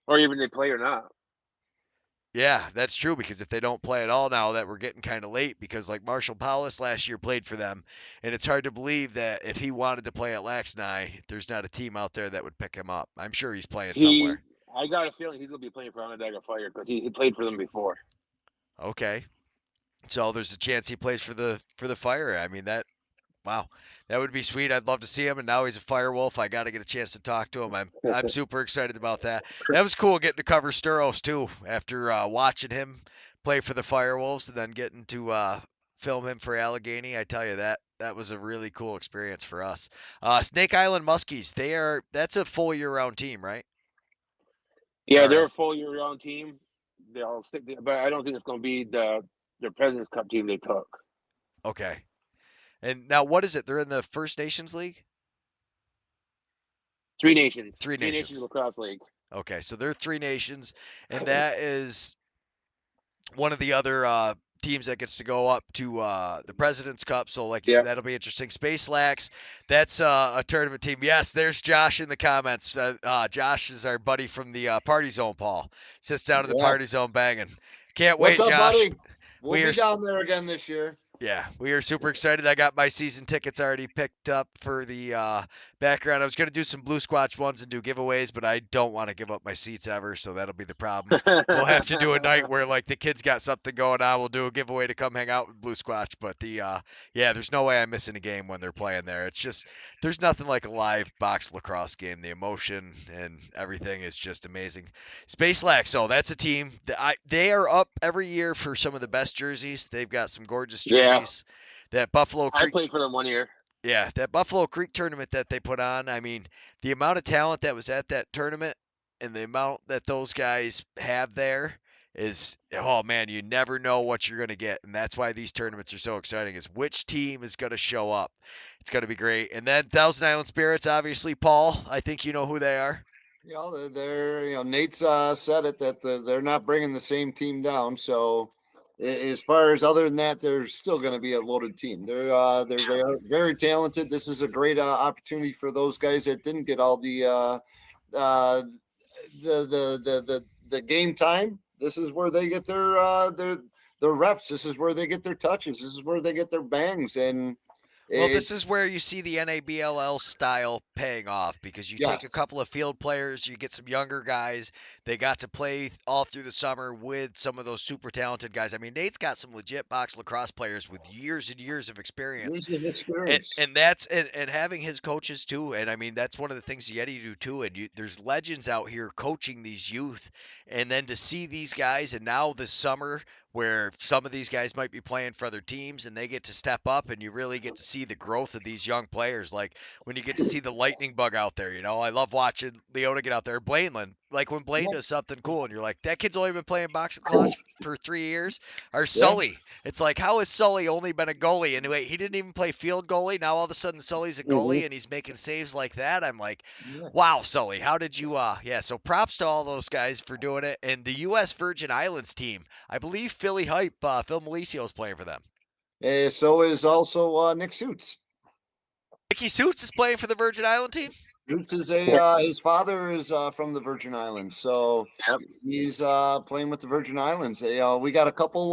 Or even they play or not. Yeah, that's true, because if they don't play at all now, that we're getting kind of late, because like Marshall Powless last year played for them, and it's hard to believe that if he wanted to play at Laxnigh, there's not a team out there that would pick him up. I'm sure he's playing somewhere. I got a feeling he's gonna be playing for Onondaga Fire because he played for them before. Okay. So there's a chance he plays for the Fire. I mean, wow, that would be sweet. I'd love to see him, and now he's a Firewolf. I got to get a chance to talk to him. I'm super excited about that. That was cool getting to cover Sturos too after watching him play for the Firewolves and then getting to film him for Allegheny. I tell you, that was a really cool experience for us. Snake Island Muskies, that's a full year-round team, right? Yeah, Or they're a full year-round team. They all stick, but I don't think it's gonna be the President's Cup team they took. okay. And now what is it? They're in the First Nations League? Three Nations. Three Three Nations. Nations Lacrosse League. Okay, so they're Three Nations, and that is one of the other teams that gets to go up to the President's Cup. So, like you said, that'll be interesting. Space Lax, that's a tournament team. Yes, there's Josh in the comments. Josh is our buddy from the Party Zone, Paul. Sits down in the Party Zone banging. Can't wait, What's up, Josh. buddy? We'll be down there again this year. Yeah, we are super excited. I got my season tickets already picked up for the background. I was going to do some Blue Squatch ones and do giveaways, but I don't want to give up my seats ever, so that'll be the problem. We'll have to do a night where like the kids got something going on. We'll do a giveaway to come hang out with Blue Squatch, but yeah, there's no way I'm missing a game when they're playing there. It's just there's nothing like a live box lacrosse game. The emotion and everything is just amazing. Space Lax, so that's a team that they are up every year for some of the best jerseys. They've got some gorgeous jerseys. That Buffalo Creek. I played for them 1 year. Yeah, that Buffalo Creek tournament that they put on. I mean, the amount of talent that was at that tournament and the amount that those guys have there is, oh man, you never know what you're going to get. And that's why these tournaments are so exciting, is which team is going to show up. It's going to be great. And then Thousand Island Spirits, obviously, Paul, I think you know who they are. You know, they're Nate's said it that they're not bringing the same team down. So as far as other than that, they're still going to be a loaded team. They're very, very talented. This is a great opportunity for those guys that didn't get all the game time. This is where they get their reps. This is where they get their touches. This is where they get their bangs. And well, this is where you see the NABLL style paying off, because you take a couple of field players, you get some younger guys. They got to play all through the summer with some of those super talented guys. I mean, Nate's got some legit box lacrosse players with years and years of experience. And that's and having his coaches too. And I mean, that's one of the things Yeti do too. And there's legends out here coaching these youth, and then to see these guys, and now this summer, where some of these guys might be playing for other teams and they get to step up, and you really get to see the growth of these young players. Like when you get to see the lightning bug out there, I love watching Leota get out there. Blainland, like when Blaine does something cool and you're like, that kid's only been playing box lacrosse for 3 years. Or Sully, it's like, how has Sully only been a goalie? And wait, he didn't even play field goalie. Now all of a sudden Sully's a goalie and he's making saves like that. I'm like, wow, Sully, how did you, so props to all those guys for doing it. And the U.S. Virgin Islands team, I believe Philly Hype, Phil Malicio is playing for them. So is also Nick Suits. Nicky Suits is playing for the Virgin Island team? Suits is his father is from the Virgin Islands, so he's playing with the Virgin Islands. We got a couple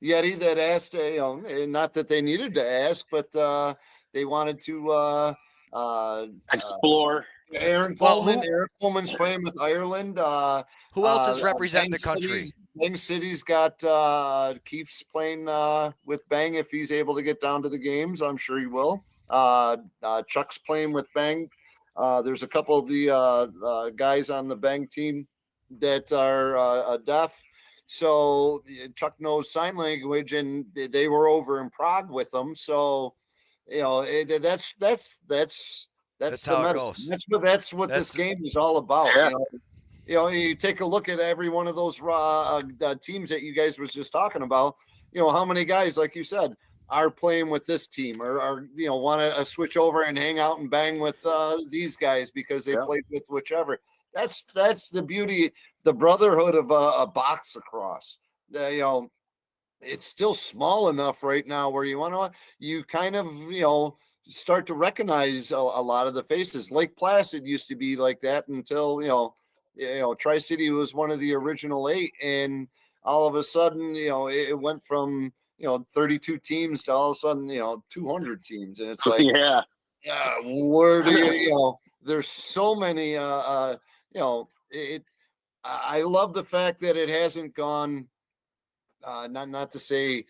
Yeti that asked, not that they needed to ask, but they wanted to explore. Aaron Coleman. Aaron Coleman's playing with Ireland. Who else is representing the country? Bang City's got Keith's playing with Bang if he's able to get down to the games. I'm sure he will. Chuck's playing with Bang. There's a couple of the guys on the Bang team that are deaf. So Chuck knows sign language, and they were over in Prague with them. So, that's how it goes. That's what this game is all about. Yeah. You take a look at every one of those teams that you guys was just talking about. How many guys, like you said, are playing with this team, or want to switch over and hang out and bang with these guys because they played with whichever. That's the beauty, the brotherhood of a box lacrosse. It's still small enough right now where you kind of start to recognize a lot of the faces. Lake Placid used to be like that until Tri-City was one of the original 8, and all of a sudden, it went from 32 teams to all of a sudden 200 teams, and it's like, yeah. where do there's so many I love the fact that it hasn't gone not to say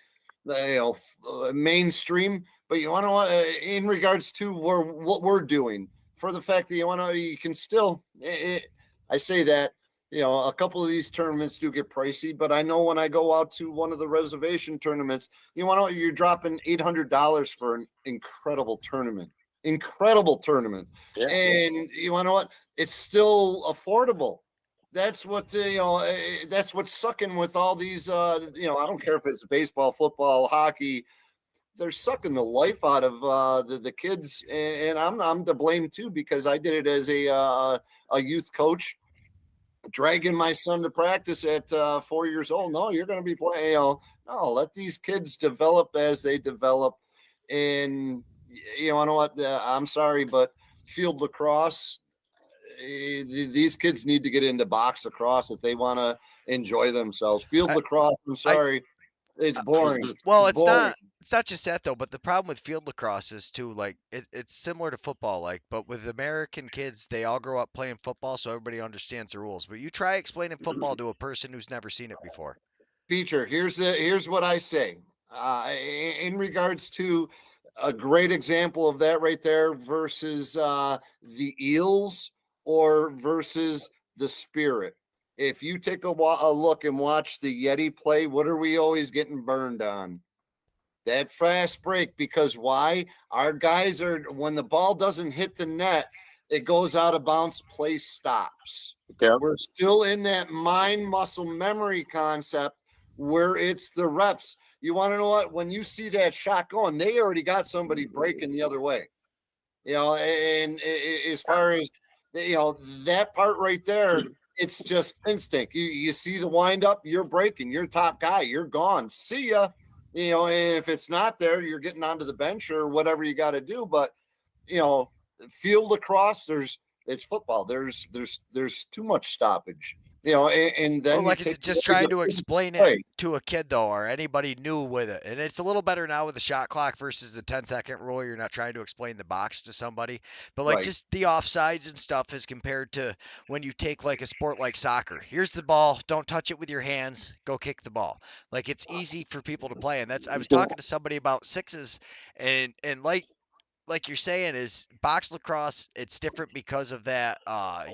mainstream, but you want to in regards to what we're doing, for the fact that you can still I say that a couple of these tournaments do get pricey, but I know when I go out to one of the reservation tournaments, you're dropping $800 for an incredible tournament. Yeah. And you want to know what? It's still affordable. That's what that's what's sucking with all these I don't care if it's baseball, football, hockey. They're sucking the life out of the kids, and I'm to blame too, because I did it as a youth coach, dragging my son to practice at 4 years old. No, you're going to be playing. No, let these kids develop as they develop. And you know what? I'm sorry, but field lacrosse, these kids need to get into box lacrosse if they want to enjoy themselves. Field lacrosse, I'm sorry, it's boring. Well, It's it's boring. not just that though, but the problem with field lacrosse is too, like it's similar to football, like, but with American kids, they all grow up playing football, so everybody understands the rules. But you try explaining football to a person who's never seen it before. Feature. Here's what I say. In regards to a great example of that right there versus the Eels or versus the Spirit. If you take a look and watch the Yeti play, what are we always getting burned on? That fast break. Because why? Our guys are, when the ball doesn't hit the net, it goes out of bounds, play stops. Yep. We're still in that mind muscle memory concept where it's the reps. You want to know what? When you see that shot going, they already got somebody breaking the other way. And as far as that part right there, it's just instinct. You see the wind up, you're breaking, you're top guy, you're gone. See ya. And if it's not there, you're getting onto the bench or whatever you got to do. But field lacrosse, it's football. There's too much stoppage. And then Well, like I said, just trying to explain it to a kid though, or anybody new with it, and it's a little better now with the shot clock versus the 10-second rule. You're not trying to explain the box to somebody, but like just the offsides and stuff as compared to when you take like a sport like soccer. Here's the ball, don't touch it with your hands, go kick the ball. Like it's easy for people to play, and I was talking to somebody about sixes, and like you're saying is box lacrosse, it's different because of that.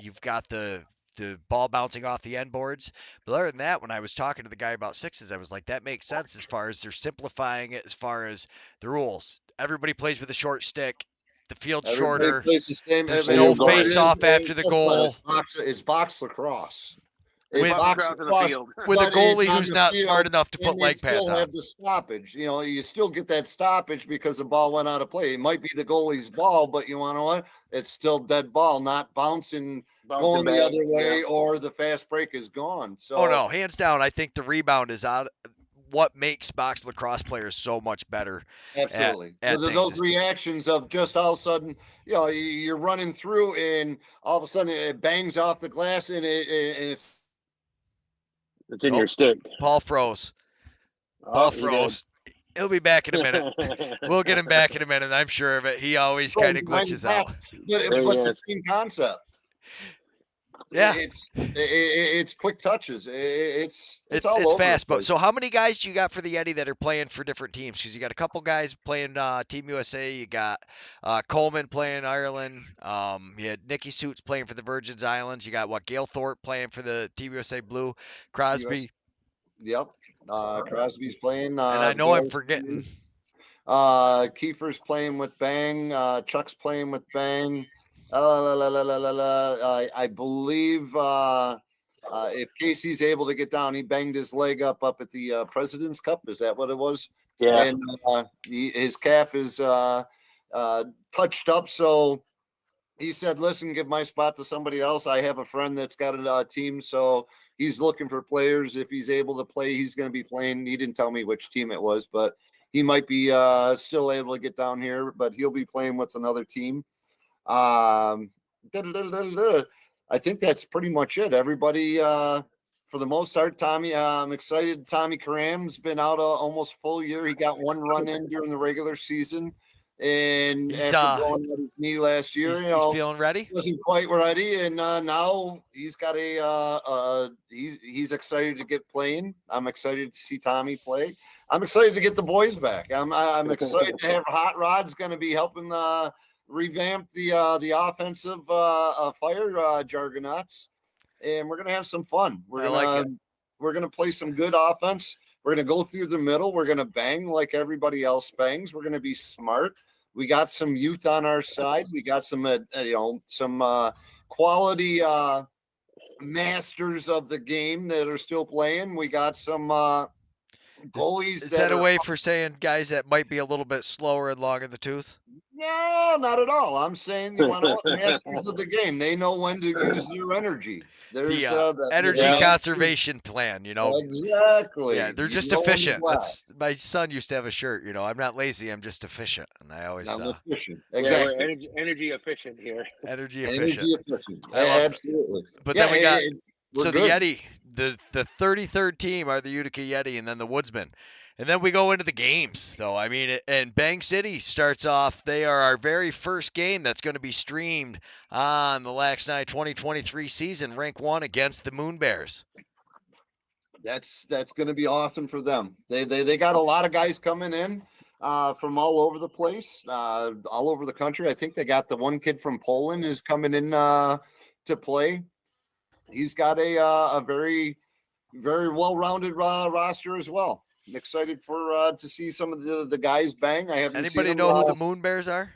You've got the ball bouncing off the end boards. But other than that, when I was talking to the guy about sixes, I was like, that makes sense as far as they're simplifying it as far as the rules. Everybody plays with a short stick. The field's shorter. Plays the same. There's no face off after the goal. It's box lacrosse. With box lacrosse with a goalie who's not smart enough to put leg pads on. Have the stoppage. You still get that stoppage because the ball went out of play. It might be the goalie's ball, but you want to know what? It's still dead ball, not bouncing going the other way, or the fast break is gone. So, oh no, hands down, I think the rebound is out. What makes box lacrosse players so much better? Absolutely. At those reactions of just all of a sudden, you're running through, and all of a sudden it bangs off the glass, and it's in your stick. Paul froze. Paul froze. He'll be back in a minute. We'll get him back in a minute. I'm sure of it. He always kind of glitches out. But the same concept. Yeah, it's quick touches. It's fast. But so, how many guys do you got for the Yeti that are playing for different teams? Because you got a couple guys playing Team USA. You got Coleman playing Ireland. You had Nicky Suits playing for the Virgin Islands. You got Gail Thorpe playing for the Team USA Blue. Crosby. Yep. Crosby's playing. And I know I'm forgetting. Kiefer's playing with Bang. Chuck's playing with Bang. I believe if Casey's able to get down, he banged his leg up at the President's Cup. Is that what it was? Yeah. And his calf is touched up. So he said, listen, give my spot to somebody else. I have a friend that's got a team. So he's looking for players. If he's able to play, he's going to be playing. He didn't tell me which team it was, but he might be still able to get down here, but he'll be playing with another team. I think that's pretty much it. Everybody, for the most part, Tommy, I'm excited. Tommy Karam's been out almost full year. He got one run in during the regular season. And He's, after blowing out his knee last year, he's feeling ready. Wasn't quite ready, and now he's got he's excited to get playing. I'm excited to see Tommy play. I'm excited to get the boys back. I'm excited to have Hot Rod's going to be helping revamp the offensive fire Jargonauts, and we're going to have some fun. We're gonna play some good offense. We're going to go through the middle. We're going to bang like everybody else bangs. We're going to be smart. We got some youth on our side. We got some quality masters of the game that are still playing. We got some goalies. Is that a way for saying guys that might be a little bit slower and long in the tooth? No, not at all. I'm saying you want to masters of the game. They know when to use their energy. There's the energy conservation plan, Exactly. Yeah, they're just efficient. That's my son used to have a shirt. I'm not lazy. I'm just efficient, and I always efficient. Exactly. Yeah, we're energy efficient here. Energy efficient. Absolutely. But then we got the Yeti, the 33rd team are the Utica Yeti, and then the Woodsmen. And then we go into the games, though. I mean, and Bang City starts off. They are our very first game that's going to be streamed on the Lax Night 2023 season, Rank 1 against the Moon Bears. That's going to be awesome for them. They got a lot of guys coming in from all over the place, all over the country. I think they got the one kid from Poland is coming in to play. He's got a very, very well-rounded roster as well. I'm excited to see some of the guys bang. I haven't Anybody seen them, know who the Moon Bears are?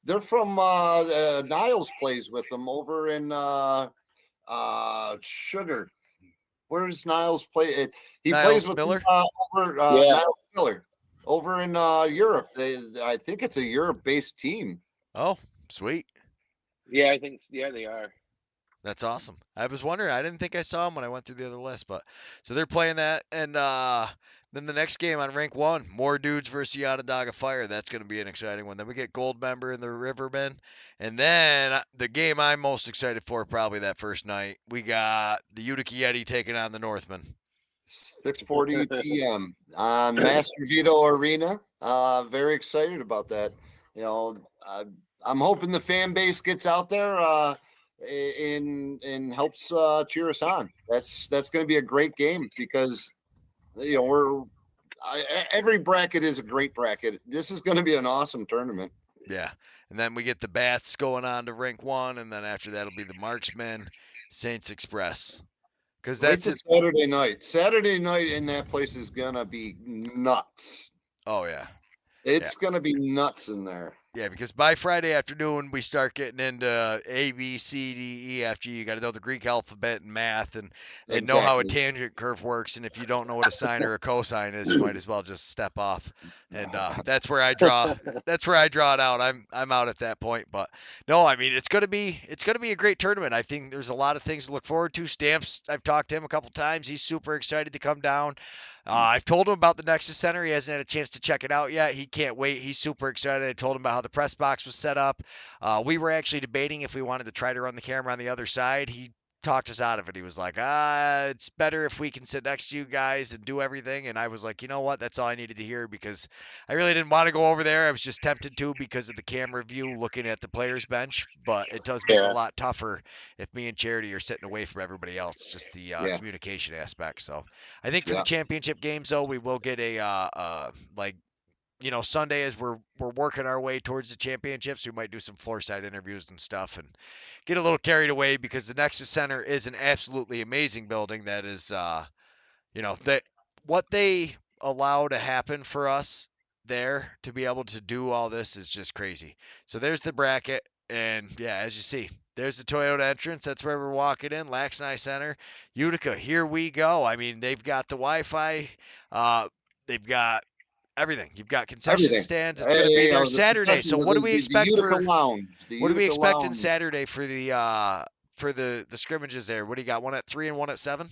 They're from Niles plays with them over in Sugar. Where's Niles play? He Niles plays with Miller? Niles Miller over in Europe. I think it's a Europe-based team. Oh, sweet. Yeah, I think they are. That's awesome. I was wondering. I didn't think I saw them when I went through the other list, but so they're playing that, and then the next game on Rank 1, More Dudes versus Onondaga Fire. That's going to be an exciting one. Then we get Gold Member and the Rivermen, and then the game I'm most excited for probably that first night, we got the Utica Yeti taking on the Northmen. 6:40 p.m. on Master Vito Arena. Very excited about that. I'm hoping the fan base gets out there and helps cheer us on. That's going to be a great game because every bracket is a great bracket. This is going to be an awesome tournament. Yeah, and then we get the Bats going on to Rank 1, and then after that will be the Marksmen, Saints Express. Because that's Saturday night. Saturday night in that place is gonna be nuts. Oh yeah, it's gonna be nuts in there. Yeah, because by Friday afternoon we start getting into A, B, C, D, E, F, G. You got to know the Greek alphabet and math, and know how a tangent curve works. And if you don't know what a sine or a cosine is, you might as well just step off. And that's where I draw. That's where I draw it out. I'm out at that point. But no, I mean it's gonna be a great tournament. I think there's a lot of things to look forward to. Stamps, I've talked to him a couple times. He's super excited to come down. I've told him about the Nexus Center. He hasn't had a chance to check it out yet. He can't wait. He's super excited. I told him about how the press box was set up. We were actually debating if we wanted to try to run the camera on the other side. He talked us out of it. He was like, it's better if we can sit next to you guys and do everything. And I was like, you know what? That's all I needed to hear because I really didn't want to go over there. I was just tempted to because of the camera view looking at the players bench, but it does make it a lot tougher if me and Charity are sitting away from everybody else, just the communication aspect. So I think for the championship games though, we will get a Sunday as we're working our way towards the championships, we might do some floor side interviews and stuff and get a little carried away because the Nexus Center is an absolutely amazing building that is, that what they allow to happen for us there to be able to do all this is just crazy. So there's the bracket. And yeah, as you see, there's the Toyota entrance. That's where we're walking in. Laxnai Center, Utica. Here we go. I mean, they've got the Wi-Fi. They've got everything. You've got concession stands. It's going to be there Saturday. So what do we expect for Lounge? What do we expect in Saturday for the scrimmages there? What do you got? One at 3 and one at 7?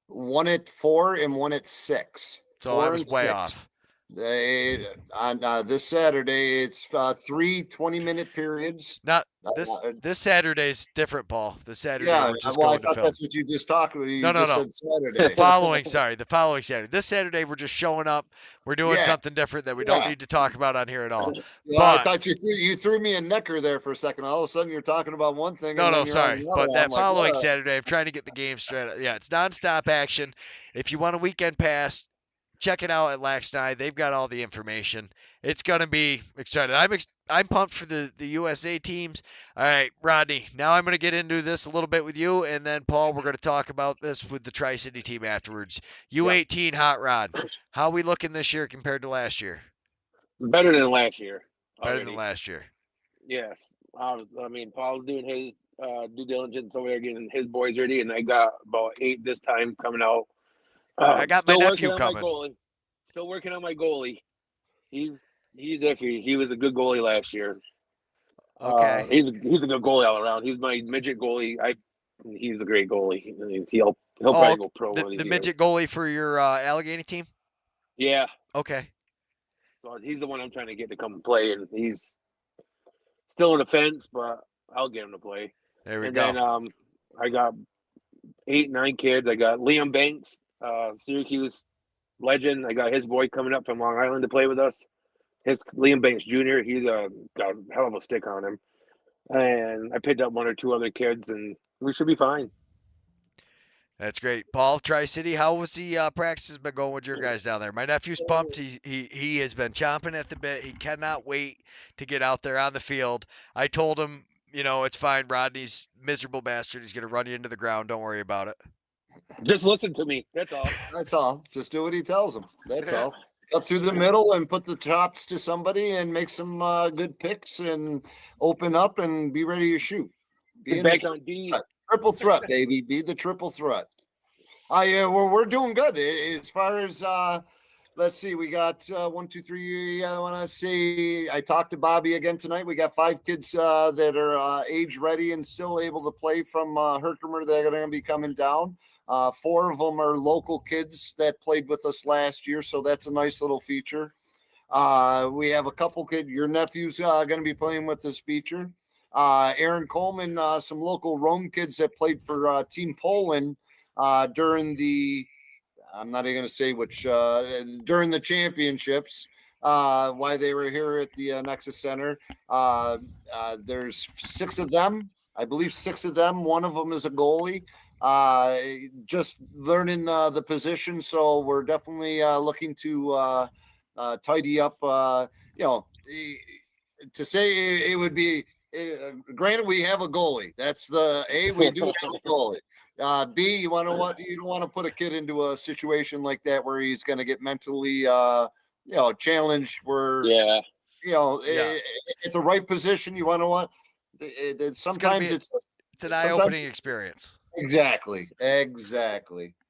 One at 4 and one at 6. So I was way off. They on this Saturday. It's 3 20-minute periods. Not this Saturday's different, Paul. This Saturday Yeah, we're just well, I going to thought film. that's what you just talked about. No, You no, just no. said Saturday. The following Saturday. This Saturday we're just showing up. We're doing Yeah, something different that we don't need to talk about on here at all. Yeah, I But thought you threw me a necker there for a second. All of a sudden, you're talking about one thing, and no, then you're on sorry. another. But I'm that like, following what? Saturday, I'm trying to get the game straight. Yeah, it's nonstop action. If you want a weekend pass, check it out at Laxnigh. They've got all the information. It's gonna be exciting. I'm pumped for the USA teams. All right, Rodney. Now I'm gonna get into this a little bit with you, and then Paul, we're gonna talk about this with the Tri-City team afterwards. U18 Hot Rod. How we looking this year compared to last year? Better than last year Better already. than last year. Yes. I mean, Paul's doing his due diligence over there, getting his boys ready, and I got about 8 this time coming out. I got my Still nephew working on coming. my goalie. Still working on my goalie. He's iffy. He was a good goalie last year. Okay. He's a good goalie all around. He's my midget goalie. He's a great goalie. I mean, he'll probably go pro one of these the years. midget goalie for your Allegheny team? Yeah. Okay. So he's the one I'm trying to get to come play, and he's still on the fence, but I'll get him to play. There we and go. then I got 8, 9 kids. I got Liam Banks, Syracuse legend. I got his boy coming up from Long Island to play with us. His Liam Banks Jr. He's got a hell of a stick on him. And I picked up 1 or 2 other kids, and we should be fine. That's great. Paul, Tri-City, how was the practices been going with your guys down there? My nephew's pumped. He has been chomping at the bit. He cannot wait to get out there on the field. I told him, it's fine. Rodney's miserable bastard. He's going to run you into the ground. Don't worry about it. Just listen to me. That's all. That's all. Just do what he tells him. That's all. Up through the middle and put the chops to somebody and make some good picks and open up and be ready to shoot. Be back on D. Triple threat, baby. Be the triple threat. We're doing good as far as let's see. We got 1, 2, 3. I want to say I talked to Bobby again tonight. We got 5 kids that are age ready and still able to play from Herkimer. They're going to be coming down. 4 of them are local kids that played with us last year, so that's a nice little feature. We have a couple kids. Your nephew's going to be playing with this feature. Aaron Coleman, some local Rome kids that played for Team Poland during the, I'm not even going to say which, during the championships, why they were here at the Nexus Center. There's 6 of them. I believe 6 of them. One of them is a goalie. Just learning the position. So we're definitely looking to tidy up, to say it would be, granted, we have a goalie. That's the A. We do have a goalie. B. You don't want to put a kid into a situation like that where he's going to get mentally, challenged. Where at the right position, you want to sometimes it's an eye-opening experience. Exactly.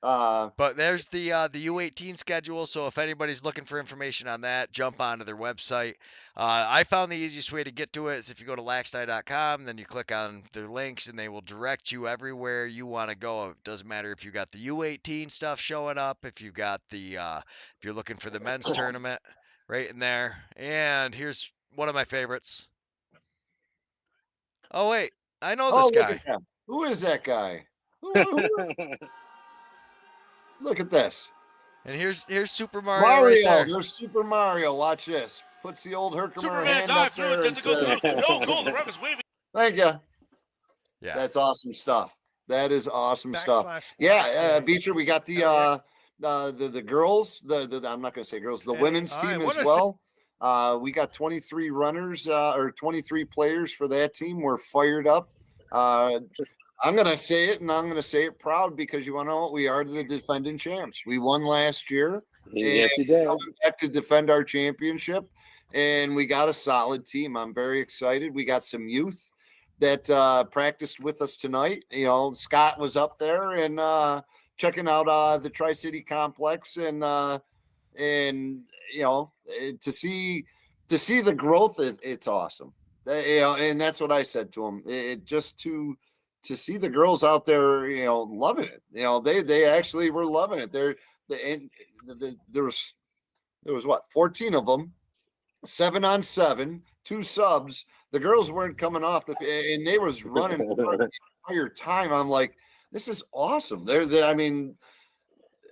But there's the U18 schedule. So if anybody's looking for information on that, jump onto their website. I found the easiest way to get to it is if you go to laxnigh.com, then you click on their links, and they will direct you everywhere you want to go. It doesn't matter if you got the U18 stuff showing up, if you got the if you're looking for the men's tournament, right in there. And here's one of my favorites. Oh wait, I know this guy. Who is that guy? Look at this. And here's Super Mario. Right there. There's Super Mario. Watch this. Puts the old Herkimer Superman hand dive up through there. it. Doesn't go through. No goal. The ref is waving. Thank you. Yeah. That's awesome stuff. That is awesome stuff. Yeah, Beecher, we got the girls. The I'm not going to say girls. The women's team as well. We got 23 runners or 23 players for that team. We're fired up. I'm going to say it, and I'm going to say it proud because you want to know what? We are the defending champs. We won last year. Yes, you did. Back to defend our championship, and we got a solid team. I'm very excited. We got some youth that practiced with us tonight. Scott was up there and checking out the Tri-City complex, and to see the growth, it's awesome. And that's what I said to him. Just to see the girls out there, loving it. They actually were loving it. There's there was what, 14 of them, 7-on-7, 2 subs. The girls weren't coming off and they was running the entire time. I'm like, this is awesome. I mean,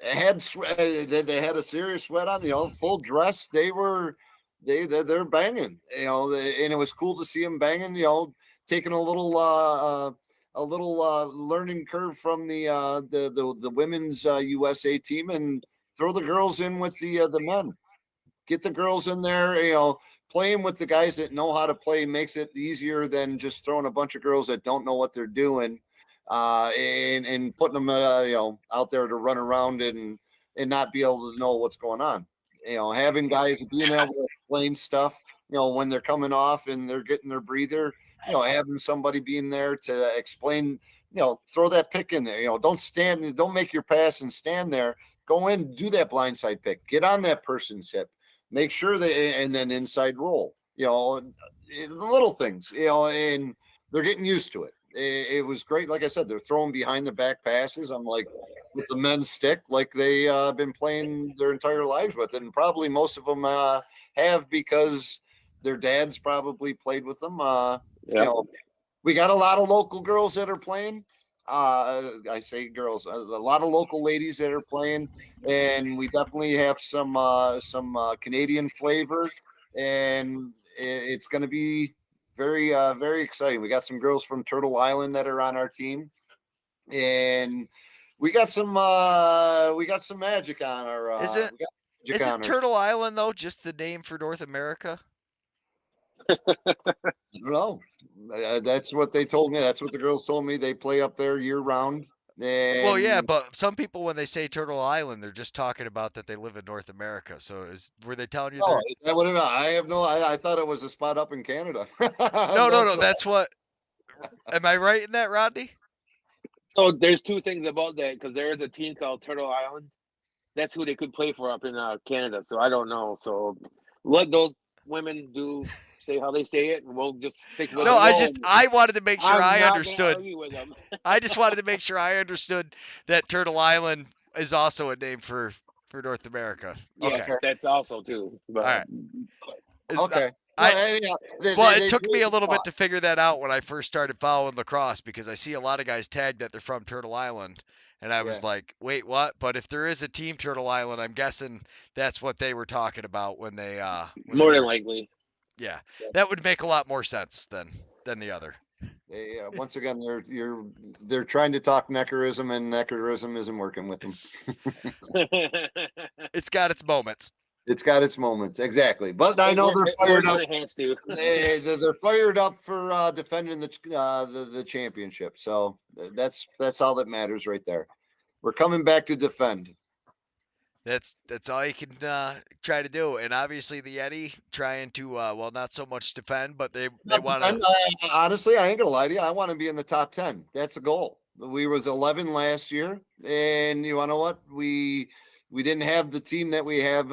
had they had a serious sweat on, full dress. They're banging, and it was cool to see them banging, taking a little learning curve from the women's USA team, and throw the girls in with the men. Get the girls in there, playing with the guys that know how to play makes it easier than just throwing a bunch of girls that don't know what they're doing, and putting them, out there to run around and not be able to know what's going on. Having guys being able to explain stuff, when they're coming off and they're getting their breather, having somebody being there to explain, throw that pick in there, don't make your pass and stand there. Go in, do that blindside pick, get on that person's hip, make sure and then inside roll, the little things, and they're getting used to it. It was great. Like I said, they're throwing behind the back passes. I'm like, with the men's stick, like they been playing their entire lives with it. And probably most of them have, because their dads probably played with them. We got a lot of local girls that are playing. I say girls, a lot of local ladies that are playing, and we definitely have some Canadian flavor, and it's going to be very, very exciting. We got some girls from Turtle Island that are on our team, and we got some magic on our. Isn't Turtle Island though just the name for North America? I don't know. That's what they told me. That's what the girls told me. They play up there year round. Well, yeah, but some people, when they say Turtle Island, they're just talking about that they live in North America. So were they telling you? Oh, is that what I have no. I thought it was a spot up in Canada. No. That's what. Am I right in that, Rodney? So there's two things about that, because there is a team called Turtle Island. That's who they could play for up in Canada. So I don't know. So let those women say how they say it, and we'll just stick with it. No, I wanted to make sure I understood. With them. I just wanted to make sure I understood that Turtle Island is also a name for North America. Yeah, okay, that's also too. But, all right. Okay. It took me a little bit to figure that out when I first started following lacrosse, because I see a lot of guys tagged that they're from Turtle Island, and I was like, wait, what? But if there is a team Turtle Island, I'm guessing that's what they were talking about when they more than likely. Yeah, that would make a lot more sense than the other. Once again, they're trying to talk Neckarism, and Neckarism isn't working with them. It's got its moments. It's got its moments, exactly. But I know they're fired up. They're fired up for defending the championship. So that's all that matters right there. We're coming back to defend. That's all you can try to do. And obviously the Yeti trying to not so much defend, but they want to. Honestly, I ain't gonna lie to you. I want to be in the top 10. That's the goal. We was 11 last year, and you know what? We didn't have the team that we have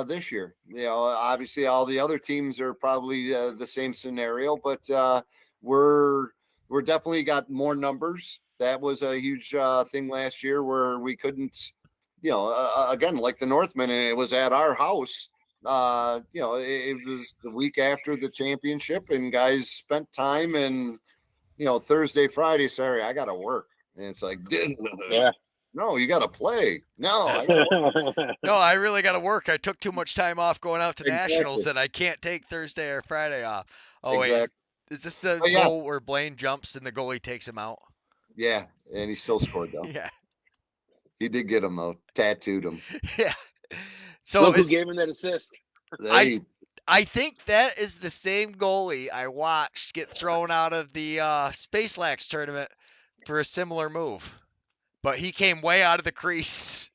this year. Obviously all the other teams are probably the same scenario, but we're definitely got more numbers. That was a huge thing last year where we couldn't, again, like the Northmen, and it was at our house. It was the week after the championship, and guys spent time, and Thursday, Friday, sorry, I got to work, and it's like, yeah. No, you got to play. No, I really got to work. I took too much time off going out to nationals, and I can't take Thursday or Friday off. Oh, exactly. Wait, is this the goal where Blaine jumps and the goalie takes him out? Yeah, and he still scored, though. Yeah. He did get him, though. Tattooed him. Yeah. So look who gave him that assist. I think that is the same goalie I watched get thrown out of the Space Lax tournament for a similar move. But he came way out of the crease,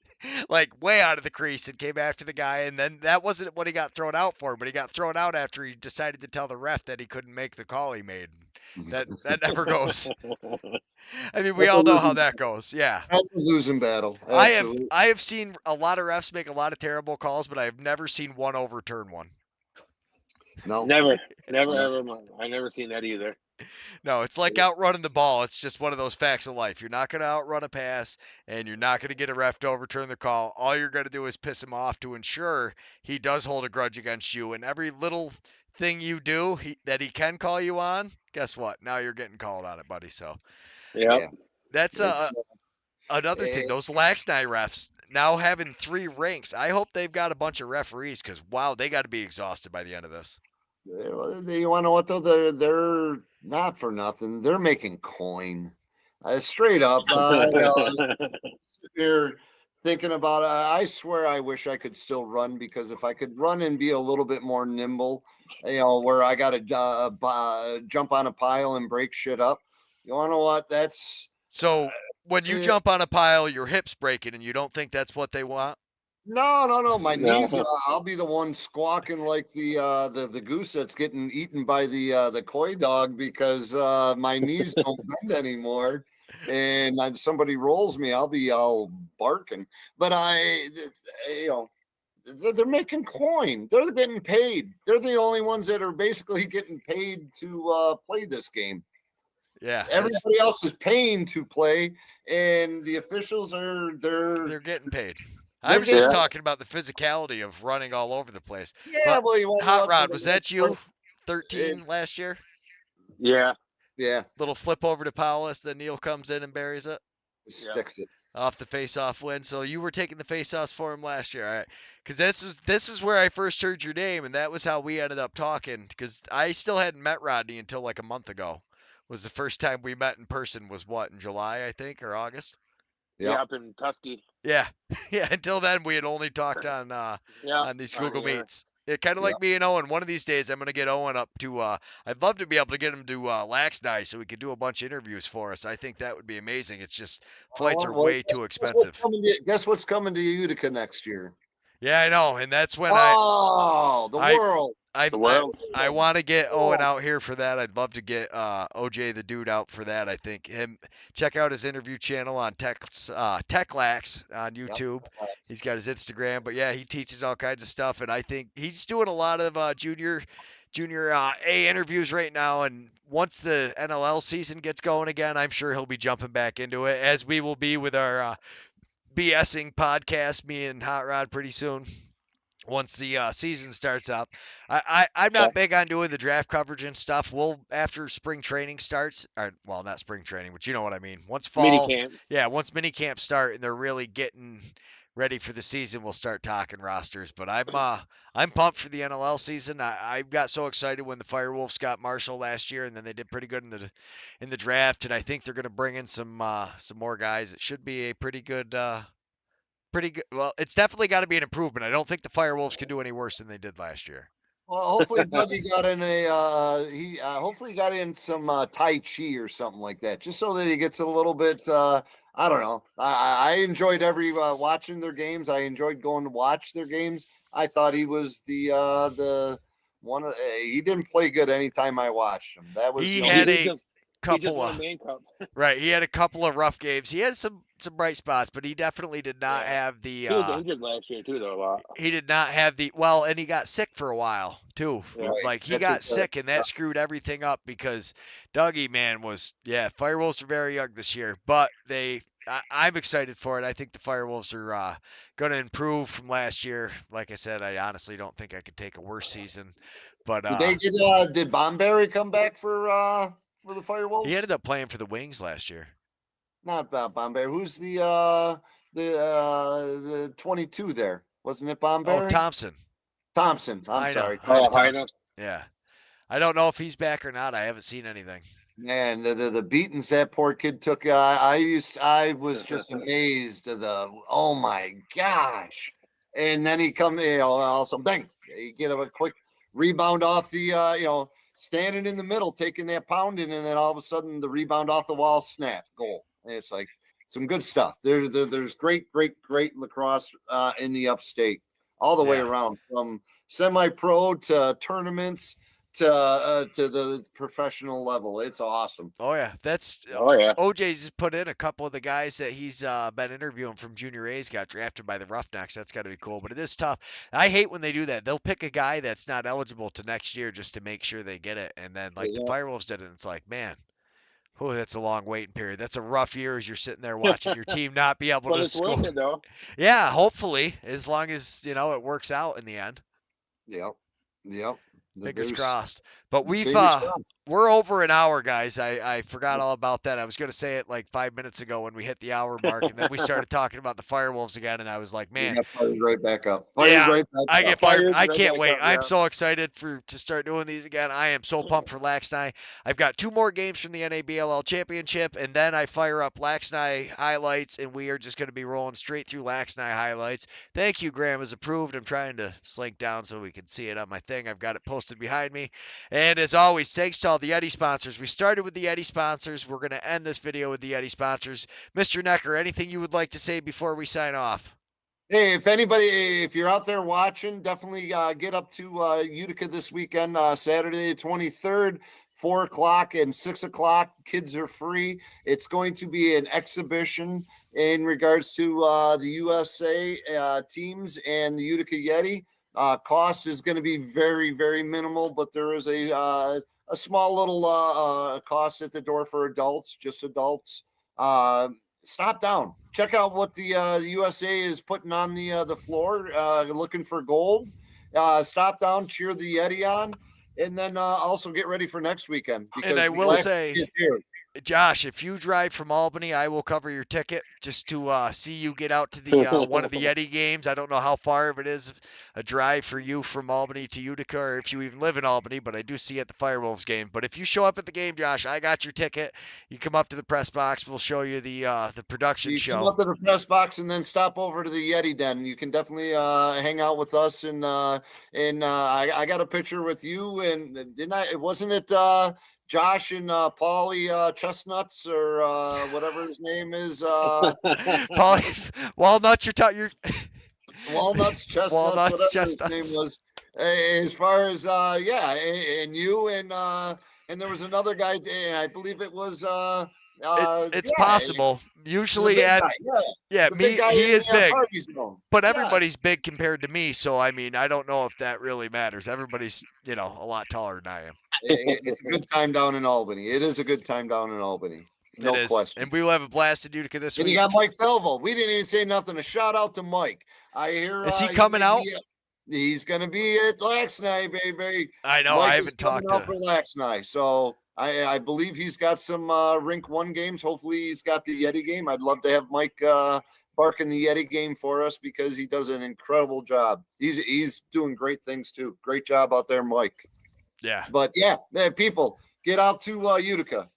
way out of the crease, and came after the guy. And then that wasn't what he got thrown out for, but he got thrown out after he decided to tell the ref that he couldn't make the call he made. That never goes. I mean, we all know how that goes. Yeah. That's a losing battle. Absolutely. I have seen a lot of refs make a lot of terrible calls, but I have never seen one overturn one. No. Never, ever. I never seen that either. No, it's like outrunning the ball. It's just one of those facts of life. You're not going to outrun a pass, and you're not going to get a ref to overturn the call. All you're going to do is piss him off to ensure he does hold a grudge against you. And every little thing you do that he can call you on, guess what? Now you're getting called on it, buddy. So Yep. Yeah. that's It's another thing. Those lax night refs now having 3 ranks. I hope they've got a bunch of referees because, wow, they got to be exhausted by the end of this. you want to know what though? They're not for nothing. They're making coin, straight up. You're thinking about. I swear, I wish I could still run because if I could run and be a little bit more nimble, where I got to jump on a pile and break shit up. You want to know what? That's So when you jump on a pile, your hips breaking, and you don't think that's what they want? no. My No. knees. I'll be the one squawking like the goose that's getting eaten by the coy dog because my knees don't bend anymore. And somebody rolls me, I'll be all barking. But they're making coin. They're getting paid. They're the only ones that are basically getting paid to play this game. Yeah. Everybody else is paying to play, and the officials They're getting paid. I was just talking about the physicality of running all over the place. Yeah, But well, you want Hot Rod, was that you? 13 last year? Yeah. Yeah. Little flip over to Paulus, then Neil comes in and buries it. Sticks it. Off the face-off win. So you were taking the face-offs for him last year, all right? Because this is where I first heard your name, and that was how we ended up talking. Because I still hadn't met Rodney until like a month ago. Was the first time we met in person was what, in July, I think, or August? Yeah, up in Tusky. Yeah. Yeah, until then we had only talked on these Google Meets. It kind of like me and Owen. One of these days I'm going to get Owen up to I'd love to be able to get him to Laxney so we could do a bunch of interviews for us. I think that would be amazing. It's just flights are way too expensive. Guess what's coming to Utica next year? Yeah, I know, and that's when the world. I want to get Owen out here for that. I'd love to get OJ the Dude out for that. I think check out his interview channel on Techlax on YouTube. Yep. He's got his Instagram, but yeah, he teaches all kinds of stuff, and I think he's doing a lot of junior A interviews right now. And once the NLL season gets going again, I'm sure he'll be jumping back into it, as we will be with our BSing podcast, me and Hot Rod, pretty soon. Once the season starts up, I'm not big on doing the draft coverage and stuff. We'll after spring training starts, or well, not spring training, but you know what I mean. Once fall, once mini camps start and they're really getting ready for the season, we'll start talking rosters. But I'm pumped for the NLL season. I got so excited when the Firewolves got Marshall last year, and then they did pretty good in the draft. And I think they're going to bring in some more guys. It should be a pretty good. Pretty good. Well, it's definitely got to be an improvement. I don't think the Firewolves can do any worse than they did last year. Well, hopefully Dougie got in hopefully got in some Tai Chi or something like that, just so that he gets a little bit. I don't know. I enjoyed watching their games. I enjoyed going to watch their games. I thought he was the one. He didn't play good anytime I watched him. That was he had a couple he just won a main cup. Right. He had a couple of rough games. He had some bright spots, but he definitely did not have the. He was injured last year too, though, a lot. He did not have the and he got sick for a while too. Yeah. Like he got sick, and that screwed everything up because Dougie, man, Firewolves are very young this year, but I'm excited for it. I think the Firewolves are going to improve from last year. Like I said, I honestly don't think I could take a worse season. But did Bomberry come back for the Firewolves? He ended up playing for the Wings last year. Not Bomberry. Who's the 22 there? Wasn't it Bomberry? Oh, Thompson. I'm sorry. Yeah. I don't know if he's back or not. I haven't seen anything. Man, the beatings that poor kid took. I was just amazed at oh my gosh. And then he come, also bang, you get a quick rebound off the, standing in the middle, taking that pounding, and then all of a sudden the rebound off the wall, snap, goal. And it's like some good stuff. There's great lacrosse in the upstate, all the way around, from semi-pro to tournaments to the professional level. It's awesome. Oh yeah, that's Oh yeah. OJ's just put in a couple of the guys that he's been interviewing from Junior A's got drafted by the Roughnecks. That's got to be cool, but it is tough. I hate when they do that. They'll pick a guy that's not eligible to next year just to make sure they get it, and then like the Yeah. Firewolves did it. And it's like, man, oh, that's a long waiting period. That's a rough year as you're sitting there watching your team not be able But to it's score. worth it though. Yeah, hopefully, as long as it works out in the end. Yep. Fingers crossed. But Fingers crossed. we're over an hour, guys. I forgot all about that. I was gonna say it like 5 minutes ago when we hit the hour mark, and then we started talking about the Firewolves again, and I was like, We man, got fired right back up. Yeah, Right back I up. get fired. Fired I right can't back wait. up, I'm yeah. so excited to start doing these again. I am so pumped for Lax Night. I've got 2 more games from the NABLL Championship, and then I fire up Lax Night highlights, and we are just going to be rolling straight through Lax Night highlights. Thank you, Graham, as approved. I'm trying to slink down so we can see it on my thing. I've got it posted behind me. And as always, thanks to all the Yeti sponsors. We started with the Yeti sponsors. We're going to end this video with the Yeti sponsors. Mr. Necker, anything you would like to say before we sign off? Hey, if you're out there watching, definitely get up to Utica this weekend, Saturday the 23rd, 4 o'clock and 6 o'clock. Kids are free. It's going to be an exhibition in regards to the USA teams and the Utica Yeti. Cost is going to be very, very minimal, but there is a small little cost at the door for adults, just adults. Stop down. Check out what the USA is putting on the floor, looking for gold. Stop down, cheer the Yeti on, and then also get ready for next weekend. And I will say, is here. Josh, if you drive from Albany, I will cover your ticket just to see you get out to the one of the Yeti games. I don't know how far of it is a drive for you from Albany to Utica, or if you even live in Albany, but I do see you at the Firewolves game. But if you show up at the game, Josh, I got your ticket. You come up to the press box. We'll show you the production show. Come up to the press box and then stop over to the Yeti Den. You can definitely hang out with us. And I got a picture with you. And didn't I? Wasn't it Josh and Paulie Chestnuts or whatever his name is? Paulie Walnuts. You're Walnuts, Chestnuts, Walnuts, whatever Chestnuts. his name was. As far as and you and there was another guy, and I believe it was it's possible. Usually the big at guy, the me big guy he in is the, big. party zone. But Yes. everybody's big compared to me, so I mean, I don't know if that really matters. Everybody's, a lot taller than I am. It's a good time down in Albany. It is a good time down in Albany. No It is. question. And we will have a blast in Utica this And week. you got Mike Felville. We didn't even say nothing. A shout out to Mike. I hear Is he coming out? He's going to be at Lax Night, baby. I know. Mike I is haven't talked coming out to for Lax Night. So I believe he's got some Rink 1 games. Hopefully he's got the Yeti game. I'd love to have Mike barking the Yeti game for us because he does an incredible job. He's doing great things too. Great job out there, Mike. Yeah. But yeah, people, get out to Utica.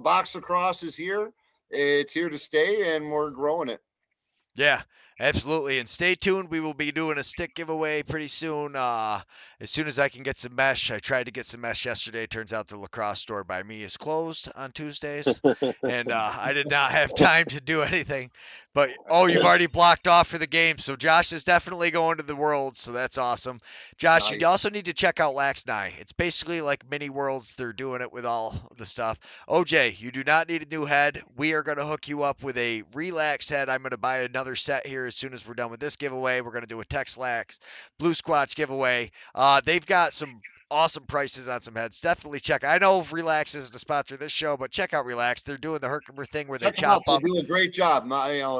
Box lacrosse is here. It's here to stay, and we're growing it. Yeah, absolutely. And stay tuned. We will be doing a stick giveaway pretty soon. As soon as I can get some mesh. I tried to get some mesh yesterday. Turns out the lacrosse store by me is closed on Tuesdays. And I did not have time to do anything. But, you've already blocked off for the game. So Josh is definitely going to the Worlds. So that's awesome. Josh, Nice. you also need to check out Lax Night. It's basically like mini Worlds. They're doing it with all the stuff. OJ, you do not need a new head. We are going to hook you up with a relaxed head. I'm going to buy another set here as soon as we're done with this giveaway. We're going to do a Tex-Lax Blue Squatch giveaway. They've got some awesome prices on some heads. Definitely check. I know Relax isn't a sponsor of this show, but check out Relax. They're doing the Herkimer thing where they Check them out. chop up. They do a great job.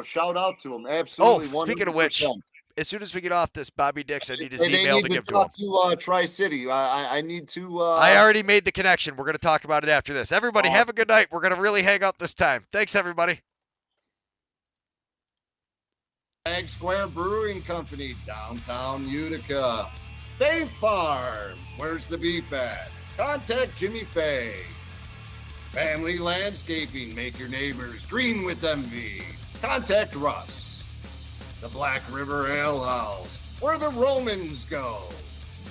Shout out to them. Absolutely. Speaking of which, 100%. as soon as we get off this, Bobby Dix, I need his They email need to give to him. talk to Tri-City. I need to. I already made the connection. We're going to talk about it after this. Everybody, have a Awesome. good night. We're going to really hang up this time. Thanks, everybody. Ag Square Brewing Company, downtown Utica. Fay Farms, where's the beef at? Contact Jimmy Fay. Family Landscaping, make your neighbors green with envy. Contact Russ. The Black River Ale House, where the Romans go.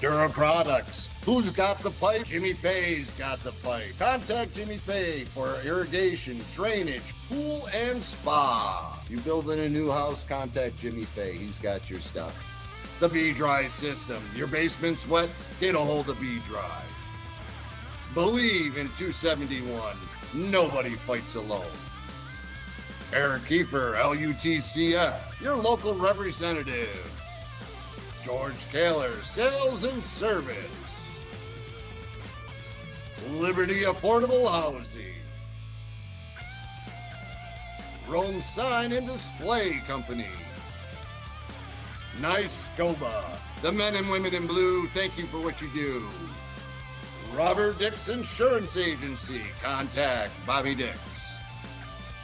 Dura Products, who's got the pipe? Jimmy Fay's got the pipe. Contact Jimmy Fay for irrigation, drainage, pool, and spa. You building a new house? Contact Jimmy Fay. He's got your stuff. The B-Dry system. Your basement's wet? Get a hold of B-Dry. Believe in 271. Nobody fights alone. Eric Kiefer, LUTCF, your local representative. George Kaler, Sales and Service. Liberty Affordable Housing. Rome Sign and Display Company. Nice Scoba. The men and women in blue, thank you for what you do. Robert Dix Insurance Agency. Contact Bobby Dix.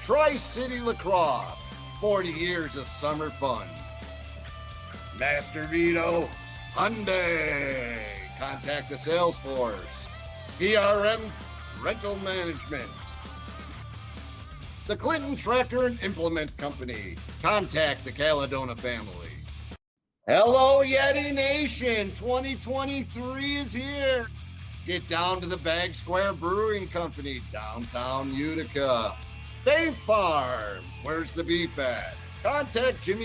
Tri-City Lacrosse. 40 years of summer fun. Master Vito Hyundai. Contact the sales force. CRM Rental Management. The Clinton Tractor and Implement Company. Contact the Caledona family. Hello, Yeti Nation. 2023 is here. Get down to the Bag Square Brewing Company, downtown Utica. Fave Farms. Where's the beef at? Contact Jimmy